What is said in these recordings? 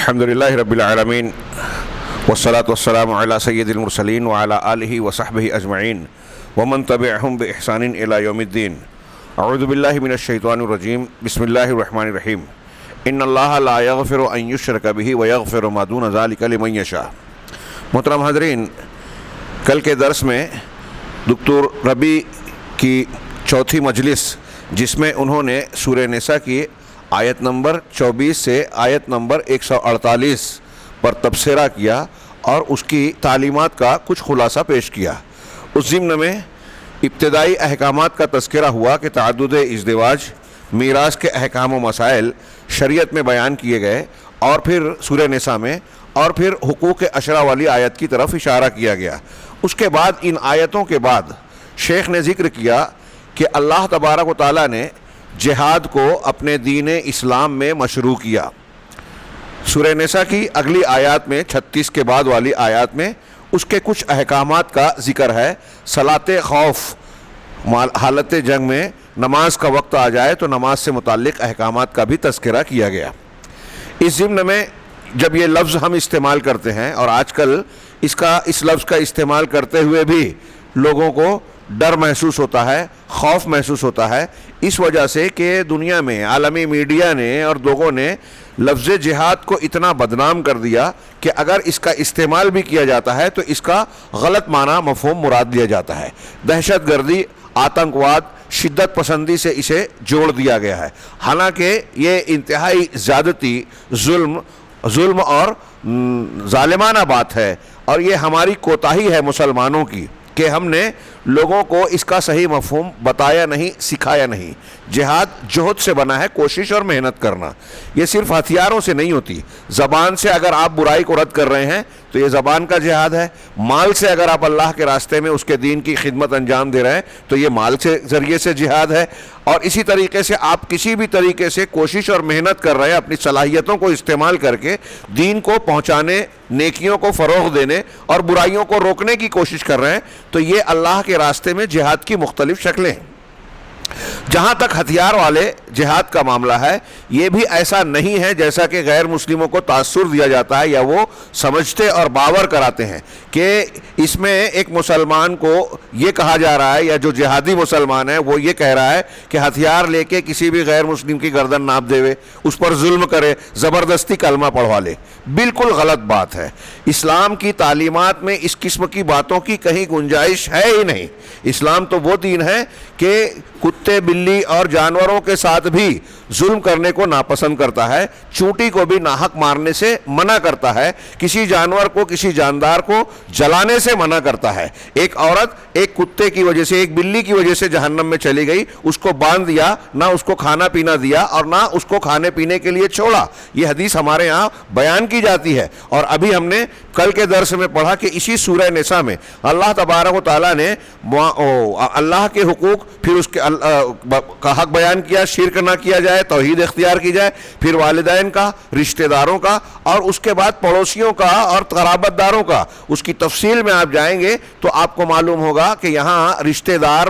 الحمدللہ رب العالمین والصلاة والسلام علی سید المرسلین وعلی آلہ وصحبہ اجمعین ومن تبعہم بإحسان الی یوم الدین. اعوذ باللہ من الشیطان الرجیم. بسم اللہ الرحمن الرحیم. ان اللہ لا یغفر ان یشرک بہ ویغفر ما دون ذلک لمن یشاء. محترم حاضرین، کل کے درس میں دکتور ربیع کی چوتھی مجلس، جس میں انہوں نے سورہ نساء کی آیت نمبر 24 سے آیت نمبر 148 پر تبصرہ کیا اور اس کی تعلیمات کا کچھ خلاصہ پیش کیا. اس ضمن میں ابتدائی احکامات کا تذکرہ ہوا کہ تعدد ازدواج، میراث کے احکام و مسائل شریعت میں بیان کیے گئے، اور پھر سورہ نساء میں، اور پھر حقوق عشرہ والی آیت کی طرف اشارہ کیا گیا. اس کے بعد ان آیتوں کے بعد شیخ نے ذکر کیا کہ اللہ تبارک و تعالیٰ نے جہاد کو اپنے دین اسلام میں مشروع کیا. سورہ نساء کی اگلی آیات میں 36 کے بعد والی آیات میں اس کے کچھ احکامات کا ذکر ہے. صلاۃ خوف، حالت جنگ میں نماز کا وقت آ جائے تو نماز سے متعلق احکامات کا بھی تذکرہ کیا گیا. اس ضمن میں جب یہ لفظ ہم استعمال کرتے ہیں، اور آج کل اس لفظ کا استعمال کرتے ہوئے بھی لوگوں کو ڈر محسوس ہوتا ہے، خوف محسوس ہوتا ہے، اس وجہ سے کہ دنیا میں عالمی میڈیا نے اور لوگوں نے لفظ جہاد کو اتنا بدنام کر دیا کہ اگر اس کا استعمال بھی کیا جاتا ہے تو اس کا غلط معنی مفہوم مراد لیا جاتا ہے. دہشت گردی، آتنکواد، شدت پسندی سے اسے جوڑ دیا گیا ہے، حالانکہ یہ انتہائی زیادتی، ظلم اور ظالمانہ بات ہے، اور یہ ہماری کوتاہی ہے مسلمانوں کی کہ ہم نے لوگوں کو اس کا صحیح مفہوم بتایا نہیں، سکھایا نہیں. جہاد جہد سے بنا ہے، کوشش اور محنت کرنا. یہ صرف ہتھیاروں سے نہیں ہوتی. زبان سے اگر آپ برائی کو رد کر رہے ہیں تو یہ زبان کا جہاد ہے. مال سے اگر آپ اللہ کے راستے میں اس کے دین کی خدمت انجام دے رہے ہیں تو یہ مال سے ذریعے سے جہاد ہے. اور اسی طریقے سے آپ کسی بھی طریقے سے کوشش اور محنت کر رہے ہیں، اپنی صلاحیتوں کو استعمال کر کے دین کو پہنچانے، نیکیوں کو فروغ دینے اور برائیوں کو روکنے کی کوشش کر رہے ہیں، تو یہ اللہ کے راستے میں جہاد کی مختلف شکلیں ہیں. جہاں تک ہتھیار والے جہاد کا معاملہ ہے، یہ بھی ایسا نہیں ہے جیسا کہ غیر مسلموں کو تاثر دیا جاتا ہے یا وہ سمجھتے اور باور کراتے ہیں کہ اس میں ایک مسلمان کو یہ کہا جا رہا ہے، یا جو جہادی مسلمان ہے وہ یہ کہہ رہا ہے کہ ہتھیار لے کے کسی بھی غیر مسلم کی گردن ناپ دے، اس پر ظلم کرے، زبردستی کلمہ پڑھوا لے. بالکل غلط بات ہے. اسلام کی تعلیمات میں اس قسم کی باتوں کی کہیں گنجائش ہے ہی نہیں. اسلام تو وہ دین ہے کہ کتے، بلی اور جانوروں کے ساتھ بھی ظلم کرنے کو ناپسند کرتا ہے، چونٹی کو بھی ناحق مارنے سے منع کرتا ہے، کسی جانور کو، کسی جاندار کو جلانے سے منع کرتا ہے. ایک عورت ایک کتے کی وجہ سے، ایک بلی کی وجہ سے جہنم میں چلی گئی، اس کو باندھ دیا، نہ اس کو کھانا پینا دیا اور نہ اس کو کھانے پینے کے لیے چھوڑا. یہ حدیث ہمارے ہاں بیان کی جاتی ہے. اور ابھی ہم نے کل کے درس میں پڑھا کہ اسی سورہ نساء میں اللہ تبارک و تعالیٰ نے اللہ کے حقوق، پھر اس کے کا حق بیان کیا، شرک نہ کیا جائے، توحید اختیار کی جائے، پھر والدین کا، رشتہ داروں کا، اور اس کے بعد پڑوسیوں کا اور قرابت داروں کا. اس کی تفصیل میں آپ جائیں گے تو آپ کو معلوم ہوگا کہ یہاں رشتہ دار،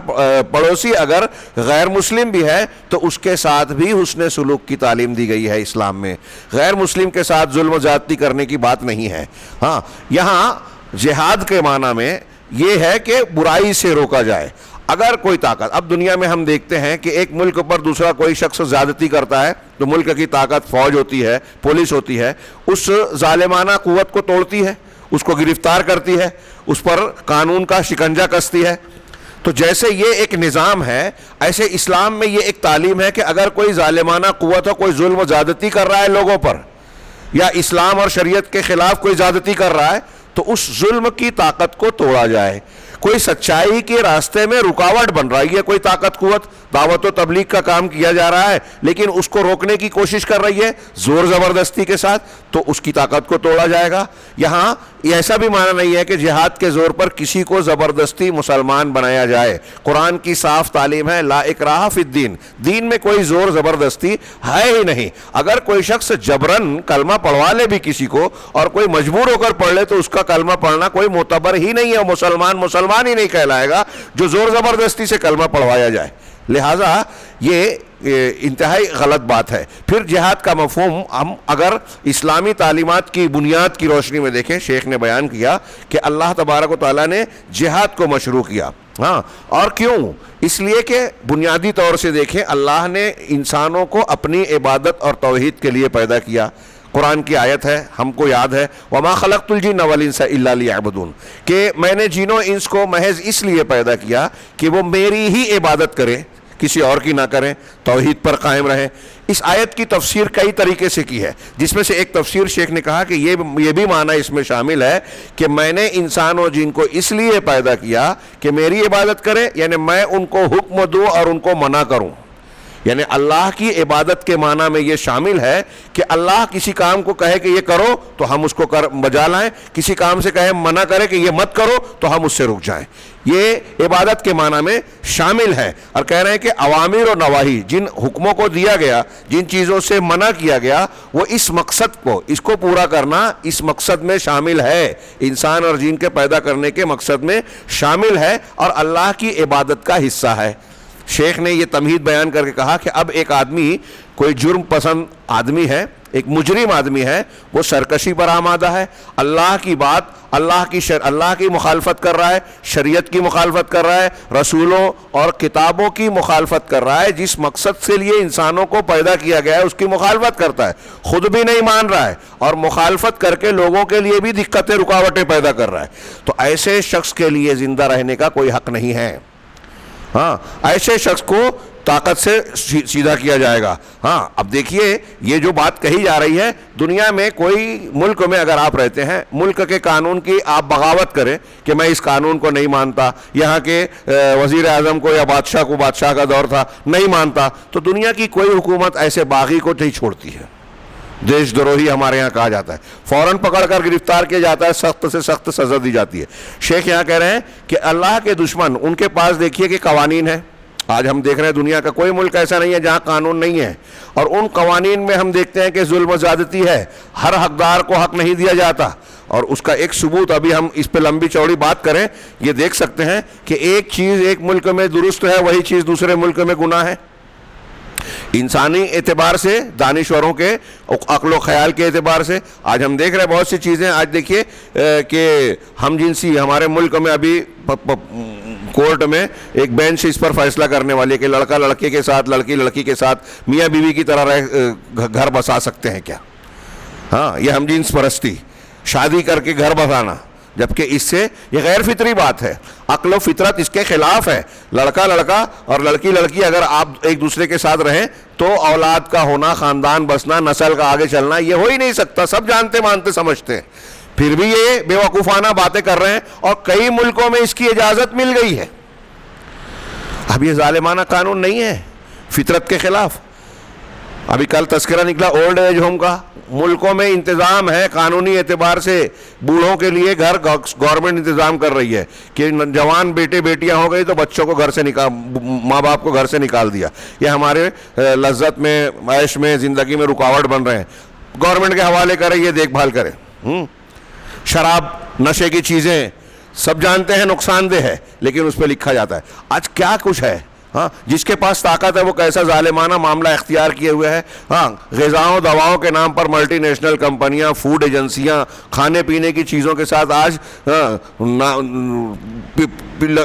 پڑوسی اگر غیر مسلم بھی ہے تو اس کے ساتھ بھی حسن سلوک کی تعلیم دی گئی ہے اسلام میں. غیر مسلم کے ساتھ ظلم و زیادتی کرنے کی بات نہیں ہے. ہاں، یہاں جہاد کے معنی میں یہ ہے کہ برائی سے روکا جائے. اگر کوئی طاقت، اب دنیا میں ہم دیکھتے ہیں کہ ایک ملک پر دوسرا کوئی شخص زیادتی کرتا ہے تو ملک کی طاقت فوج ہوتی ہے، پولیس ہوتی ہے، اس ظالمانہ قوت کو توڑتی ہے، اس کو گرفتار کرتی ہے، اس پر قانون کا شکنجہ کستی ہے. تو جیسے یہ ایک نظام ہے، ایسے اسلام میں یہ ایک تعلیم ہے کہ اگر کوئی ظالمانہ قوت ہو، کوئی ظلم و زیادتی کر رہا ہے لوگوں پر، یا اسلام اور شریعت کے خلاف کوئی زیادتی کر رہا ہے، تو اس ظلم کی طاقت کو توڑا جائے. کوئی سچائی کے راستے میں رکاوٹ بن رہی ہے، کوئی طاقت قوت، دعوت و تبلیغ کا کام کیا جا رہا ہے لیکن اس کو روکنے کی کوشش کر رہی ہے زور زبردستی کے ساتھ، تو اس کی طاقت کو توڑا جائے گا. یہاں ایسا بھی معنی نہیں ہے کہ جہاد کے زور پر کسی کو زبردستی مسلمان بنایا جائے. قرآن کی صاف تعلیم ہے، لا اکراہ فی الدین، دین میں کوئی زور زبردستی ہے ہی نہیں. اگر کوئی شخص جبرن کلمہ پڑھوا لے بھی کسی کو، اور کوئی مجبور ہو کر پڑھ لے، تو اس کا کلمہ پڑھنا کوئی معتبر ہی نہیں ہے. مسلمان ہی نہیں کہلائے گا جو زور زبردستی سے کلمہ پڑھوایا جائے. لہٰذا یہ انتہائی غلط بات ہے۔ پھر جہاد کا مفہوم ہم اگر اسلامی تعلیمات کی بنیاد کی روشنی میں دیکھیں، شیخ نے بیان کیا کہ اللہ تبارک و تعالیٰ نے جہاد کو مشروع کیا، ہاں، اور کیوں؟ اس لیے کہ بنیادی طور سے دیکھیں، اللہ نے انسانوں کو اپنی عبادت اور توحید کے لیے پیدا کیا۔ قرآن کی آیت ہے، ہم کو یاد ہے، وَمَا خَلَقْتُ الْجِنَّ وَالْإِنسَ إِلَّا لِيَعْبُدُونَ، کہ میں نے جن و انس کو محض اس لیے پیدا کیا کہ وہ میری ہی عبادت کریں، کسی اور کی نہ کریں، توحید پر قائم رہیں۔ اس آیت کی تفسیر کئی طریقے سے کی ہے، جس میں سے ایک تفسیر شیخ نے کہا کہ یہ بھی معنی اس میں شامل ہے کہ میں نے انسان و جن کو اس لیے پیدا کیا کہ میری عبادت کریں، یعنی میں ان کو حکم دوں اور ان کو منع کروں۔ یعنی اللہ کی عبادت کے معنی میں یہ شامل ہے کہ اللہ کسی کام کو کہے کہ یہ کرو تو ہم اس کو بجا لائیں، کسی کام سے کہے منع کرے کہ یہ مت کرو تو ہم اس سے رک جائیں۔ یہ عبادت کے معنی میں شامل ہے، اور کہہ رہے ہیں کہ اوامر و نواہی، جن حکموں کو دیا گیا، جن چیزوں سے منع کیا گیا، وہ اس مقصد کو، اس کو پورا کرنا اس مقصد میں شامل ہے، انسان اور جن کے پیدا کرنے کے مقصد میں شامل ہے، اور اللہ کی عبادت کا حصہ ہے۔ شیخ نے یہ تمہید بیان کر کے کہا کہ اب ایک آدمی، کوئی جرم پسند آدمی ہے، ایک مجرم آدمی ہے، وہ سرکشی پر آمادہ ہے، اللہ کی بات، اللہ کی مخالفت کر رہا ہے، شریعت کی مخالفت کر رہا ہے، رسولوں اور کتابوں کی مخالفت کر رہا ہے، جس مقصد سے لیے انسانوں کو پیدا کیا گیا ہے اس کی مخالفت کرتا ہے، خود بھی نہیں مان رہا ہے اور مخالفت کر کے لوگوں کے لیے بھی دقتیں، رکاوٹیں پیدا کر رہا ہے، تو ایسے شخص کے لیے زندہ رہنے کا کوئی حق نہیں ہے۔ ہاں، ایسے شخص کو طاقت سے سیدھا کیا جائے گا۔ ہاں، اب دیکھیے یہ جو بات کہی جا رہی ہے، دنیا میں کوئی ملک میں اگر آپ رہتے ہیں، ملک کے قانون کی آپ بغاوت کریں کہ میں اس قانون کو نہیں مانتا، یہاں کے وزیر اعظم کو یا بادشاہ کو، بادشاہ کا دور تھا، نہیں مانتا، تو دنیا کی کوئی حکومت ایسے باغی کو نہیں چھوڑتی ہے۔ دیش دروہی ہمارے یہاں کہا جاتا ہے، فوراً پکڑ کر گرفتار کیا جاتا ہے، سخت سے سخت سزا دی جاتی ہے۔ شیخ یہاں کہہ رہے ہیں کہ اللہ کے دشمن، ان کے پاس دیکھیے کہ قوانین ہیں۔ آج ہم دیکھ رہے ہیں دنیا کا کوئی ملک ایسا نہیں ہے جہاں قانون نہیں ہے، اور ان قوانین میں ہم دیکھتے ہیں کہ ظلم و زیادتی ہے، ہر حقدار کو حق نہیں دیا جاتا، اور اس کا ایک ثبوت، ابھی ہم اس پہ لمبی چوڑی بات کریں، یہ دیکھ سکتے ہیں کہ ایک چیز ایک ملک میں درست ہے، وہی چیز دوسرے ملک میں گناہ ہے۔ انسانی اعتبار سے، دانشوروں کے عقل و خیال کے اعتبار سے آج ہم دیکھ رہے ہیں بہت سی چیزیں۔ آج دیکھیے کہ ہم جنسی، ہمارے ملک میں ابھی کورٹ میں ایک بینچ اس پر فیصلہ کرنے والی ہے کہ لڑکا لڑکے کے ساتھ، لڑکی لڑکی کے ساتھ میاں بیوی کی طرح گھر بسا سکتے ہیں کیا؟ ہاں، یہ ہم جنس پرستی، شادی کر کے گھر بسانا، جبکہ اس سے یہ غیر فطری بات ہے، عقل و فطرت اس کے خلاف ہے۔ لڑکا لڑکا اور لڑکی لڑکی اگر آپ ایک دوسرے کے ساتھ رہیں تو اولاد کا ہونا، خاندان بسنا، نسل کا آگے چلنا یہ ہو ہی نہیں سکتا، سب جانتے مانتے سمجھتے ہیں، پھر بھی یہ بے وقوفانہ باتیں کر رہے ہیں، اور کئی ملکوں میں اس کی اجازت مل گئی ہے۔ اب یہ ظالمانہ قانون نہیں ہے، فطرت کے خلاف۔ ابھی کل تذکرہ نکلا اولڈ ایج ہوم کا، ملکوں میں انتظام ہے قانونی اعتبار سے، بوڑھوں کے لیے گھر گورنمنٹ انتظام کر رہی ہے کہ جوان بیٹے بیٹیاں ہو گئی تو بچوں کو گھر سے ماں باپ کو گھر سے نکال دیا، یہ ہمارے لذت میں، عیش میں، زندگی میں رکاوٹ بن رہے ہیں، گورنمنٹ کے حوالے کرے، یہ دیکھ بھال کرے۔ شراب، نشے کی چیزیں سب جانتے ہیں نقصان دہ ہے، لیکن اس پہ لکھا جاتا ہے۔ آج کیا کچھ ہے، ہاں، جس کے پاس طاقت ہے وہ کیسا ظالمانہ معاملہ اختیار کیے ہوئے ہے۔ ہاں، غذاؤں دواؤں کے نام پر ملٹی نیشنل کمپنیاں، فوڈ ایجنسیاں کھانے پینے کی چیزوں کے ساتھ آج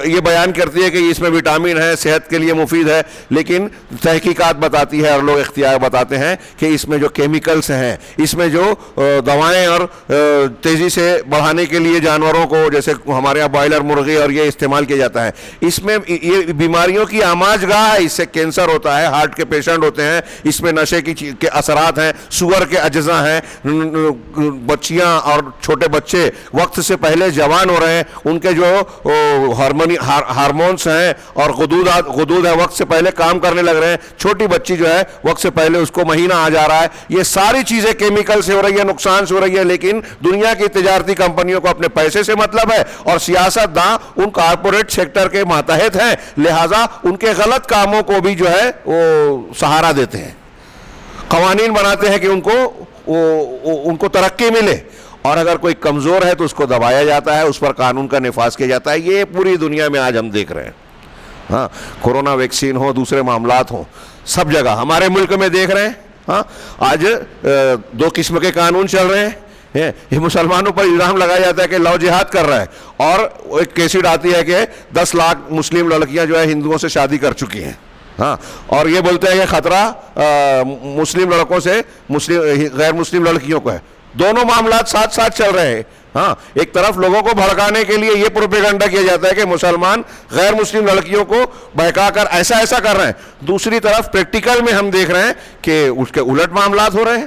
یہ بیان کرتی ہے کہ اس میں وٹامن ہے، صحت کے لیے مفید ہے، لیکن تحقیقات بتاتی ہے اور لوگ اختیار بتاتے ہیں کہ اس میں جو کیمیکلز ہیں، اس میں جو دوائیں اور تیزی سے بڑھانے کے لیے جانوروں کو، جیسے ہمارے یہاں بائلر مرغی اور یہ استعمال کیا جاتا ہے، اس میں یہ بیماریوں کی آماج گاہ ہے، اس سے کینسر ہوتا ہے، ہارٹ کے پیشنٹ ہوتے ہیں، اس میں نشے کے اثرات ہیں، سور کے اجزاء ہیں، بچیاں اور چھوٹے بچے وقت سے پہلے جوان ہو رہے ہیں، ان کے جو ہارمونس ہیں اور غدود ہے وقت سے پہلے کام کرنے لگ رہے ہیں، چھوٹی بچی جو ہے وقت سے پہلے اس کو مہینہ آ جا رہا ہے، یہ ساری چیزیں کیمیکل سے ہو رہی ہے، نقصان سے ہو رہی ہے، لیکن دنیا کی تجارتی کمپنیوں کو اپنے پیسے سے مطلب ہے، اور سیاست داں ان کارپوریٹ سیکٹر کے ماتحت ہیں، لہٰذا ان کے غلط کاموں کو بھی جو ہے وہ سہارا دیتے ہیں، قوانین بناتے ہیں کہ ان کو ترقی ملے، اور اگر کوئی کمزور ہے تو اس کو دبایا جاتا ہے، اس پر قانون کا نفاذ کیا جاتا ہے۔ یہ پوری دنیا میں آج ہم دیکھ رہے ہیں۔ ہاں کورونا ویکسین ہو, دوسرے معاملات ہوں, سب جگہ ہمارے ملک میں دیکھ رہے ہیں. ہاں آج 2 قسم کے قانون چل رہے ہیں. یہ مسلمانوں پر الزام لگایا جاتا ہے کہ لو جہاد کر رہا ہے, اور ایک کیسٹ آتی ہے کہ 10 لاکھ مسلم لڑکیاں جو ہے ہندوؤں سے شادی کر چکی ہیں. ہاں اور یہ بولتے ہیں کہ خطرہ مسلم لڑکوں سے غیر مسلم لڑکیوں کو ہے. دونوں معاملات ساتھ ساتھ چل رہے ہیں. ہاں ایک طرف لوگوں کو بھڑکانے کے لیے یہ پروپیگنڈا کیا جاتا ہے کہ مسلمان غیر مسلم لڑکیوں کو بہکا کر ایسا کر رہے ہیں, دوسری طرف پریکٹیکل میں ہم دیکھ رہے ہیں کہ اس کے الٹ معاملات ہو رہے ہیں.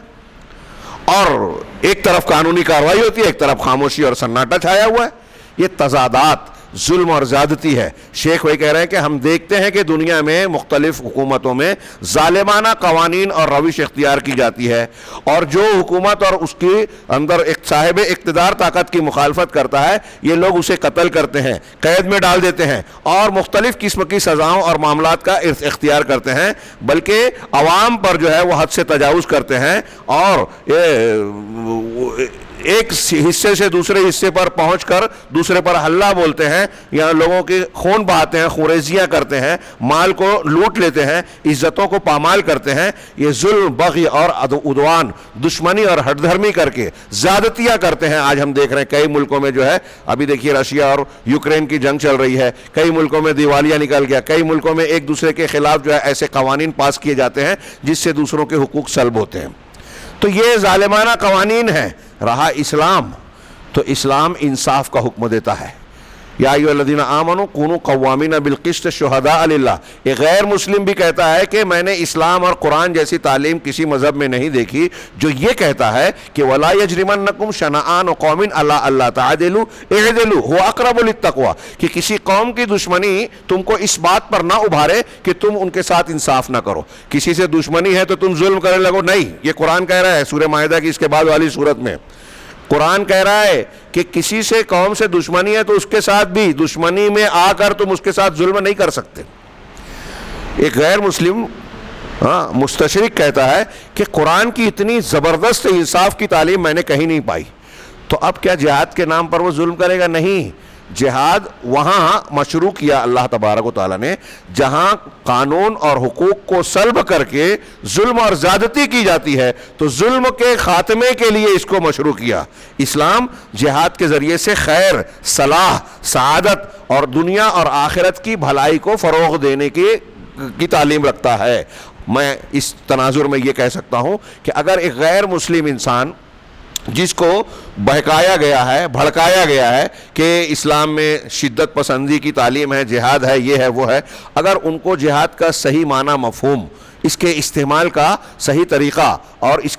اور ایک طرف قانونی کارروائی ہوتی ہے, ایک طرف خاموشی اور سناٹا چھایا ہوا ہے. یہ تضادات ظلم اور زیادتی ہے. شیخ وہی کہہ رہے ہیں کہ ہم دیکھتے ہیں کہ دنیا میں مختلف حکومتوں میں ظالمانہ قوانین اور روش اختیار کی جاتی ہے, اور جو حکومت اور اس کے اندر ایک صاحب اقتدار طاقت کی مخالفت کرتا ہے, یہ لوگ اسے قتل کرتے ہیں, قید میں ڈال دیتے ہیں, اور مختلف قسم کی سزاؤں اور معاملات کا اختیار کرتے ہیں, بلکہ عوام پر جو ہے وہ حد سے تجاوز کرتے ہیں, اور ایک حصے سے دوسرے حصے پر پہنچ کر دوسرے پر حلہ بولتے ہیں, یا لوگوں کے خون بہاتے ہیں, خوریزیاں کرتے ہیں, مال کو لوٹ لیتے ہیں, عزتوں کو پامال کرتے ہیں. یہ ظلم, بغی اور عدوان, دشمنی اور ہٹ دھرمی کر کے زیادتیاں کرتے ہیں. آج ہم دیکھ رہے ہیں کئی ملکوں میں جو ہے, ابھی دیکھیے رشیا اور یوکرین کی جنگ چل رہی ہے, کئی ملکوں میں دیوالیہ نکل گیا, کئی ملکوں میں ایک دوسرے کے خلاف جو ہے ایسے قوانین پاس کیے جاتے ہیں جس سے دوسروں کے حقوق سلب ہوتے ہیں. تو یہ ظالمانہ قوانین ہیں. رہا اسلام, تو اسلام انصاف کا حکم دیتا ہے. یا ایھا الذین آمنوا کونوا قوامین بالقسط شہداء للہ. یہ غیر مسلم بھی کہتا ہے کہ میں نے اسلام اور قرآن جیسی تعلیم کسی مذہب میں نہیں دیکھی جو یہ کہتا ہے کہ ولا یجرمنکم شنآن قوم علی الا تعدلوا اعدلوا هو اقرب للتقوی, کہ کسی قوم کی دشمنی تم کو اس بات پر نہ ابھارے کہ تم ان کے ساتھ انصاف نہ کرو. کسی سے دشمنی ہے تو تم ظلم کرنے لگو, نہیں. یہ قرآن کہہ رہا ہے سورہ مائدہ کی اس کے بعد والی صورت میں. قرآن کہہ رہا ہے کہ کسی سے قوم سے دشمنی ہے تو اس کے ساتھ بھی دشمنی میں آ کر تم اس کے ساتھ ظلم نہیں کر سکتے. ایک غیر مسلم مستشرق کہتا ہے کہ قرآن کی اتنی زبردست انصاف کی تعلیم میں نے کہیں نہیں پائی. تو اب کیا جہاد کے نام پر وہ ظلم کرے گا؟ نہیں. جہاد وہاں مشروع کیا اللہ تبارک و تعالیٰ نے جہاں قانون اور حقوق کو سلب کر کے ظلم اور زیادتی کی جاتی ہے, تو ظلم کے خاتمے کے لیے اس کو مشروع کیا. اسلام جہاد کے ذریعے سے خیر, صلاح, سعادت اور دنیا اور آخرت کی بھلائی کو فروغ دینے کی تعلیم رکھتا ہے. میں اس تناظر میں یہ کہہ سکتا ہوں کہ اگر ایک غیر مسلم انسان جس کو بہکایا گیا ہے, بھڑکایا گیا ہے کہ اسلام میں شدت پسندی کی تعلیم ہے, جہاد ہے, یہ ہے, وہ ہے, اگر ان کو جہاد کا صحیح معنی, مفہوم, اس کے استعمال کا صحیح طریقہ اور اس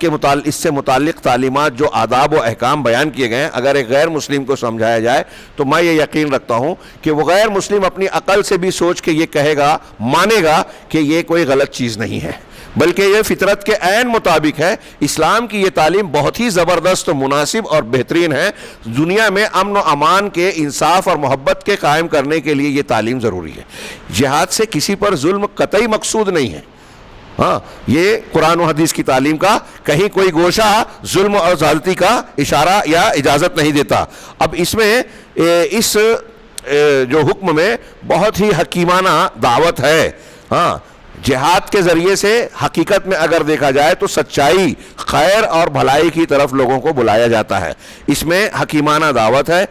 سے متعلق تعلیمات جو آداب و احکام بیان کیے گئے ہیں, اگر ایک غیر مسلم کو سمجھایا جائے تو میں یہ یقین رکھتا ہوں کہ وہ غیر مسلم اپنی عقل سے بھی سوچ کے یہ کہے گا, مانے گا کہ یہ کوئی غلط چیز نہیں ہے, بلکہ یہ فطرت کے عین مطابق ہے. اسلام کی یہ تعلیم بہت ہی زبردست, مناسب اور بہترین ہے. دنیا میں امن و امان کے, انصاف اور محبت کے قائم کرنے کے لیے یہ تعلیم ضروری ہے. جہاد سے کسی پر ظلم قطعی مقصود نہیں ہے. ہاں یہ قرآن و حدیث کی تعلیم کا کہیں کوئی گوشہ ظلم اور زیادتی کا اشارہ یا اجازت نہیں دیتا. اب اس میں اس جو حکم میں بہت ہی حکیمانہ دعوت ہے. ہاں جہاد کے ذریعے سے حقیقت میں اگر دیکھا جائے تو سچائی, خیر اور بھلائی کی طرف لوگوں کو بلایا جاتا ہے. اس میں حکیمانہ دعوت ہے,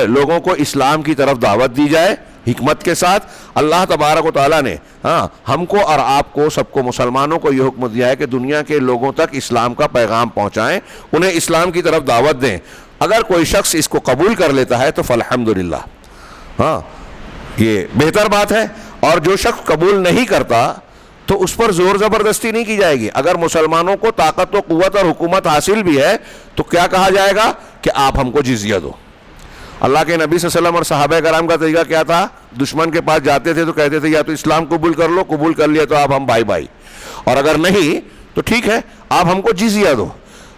لوگوں کو اسلام کی طرف دعوت دی جائے حکمت کے ساتھ. اللہ تبارک و تعالیٰ نے ہم کو اور آپ کو, سب کو, مسلمانوں کو یہ حکم دیا ہے کہ دنیا کے لوگوں تک اسلام کا پیغام پہنچائیں, انہیں اسلام کی طرف دعوت دیں. اگر کوئی شخص اس کو قبول کر لیتا ہے تو فالحمدللہ, یہ بہتر بات ہے. اور جو شخص قبول نہیں کرتا تو اس پر زور زبردستی نہیں کی جائے گی. اگر مسلمانوں کو طاقت و قوت اور حکومت حاصل بھی ہے تو کیا کہا جائے گا کہ آپ ہم کو جزیہ دو. اللہ کے نبی صلی اللہ علیہ وسلم اور صحابہ کرام کا طریقہ کیا تھا؟ دشمن کے پاس جاتے تھے تو کہتے تھے یا تو اسلام قبول کر لو, قبول کر لیا تو آپ ہم بھائی بھائی, اور اگر نہیں تو ٹھیک ہے آپ ہم کو جزیہ دو.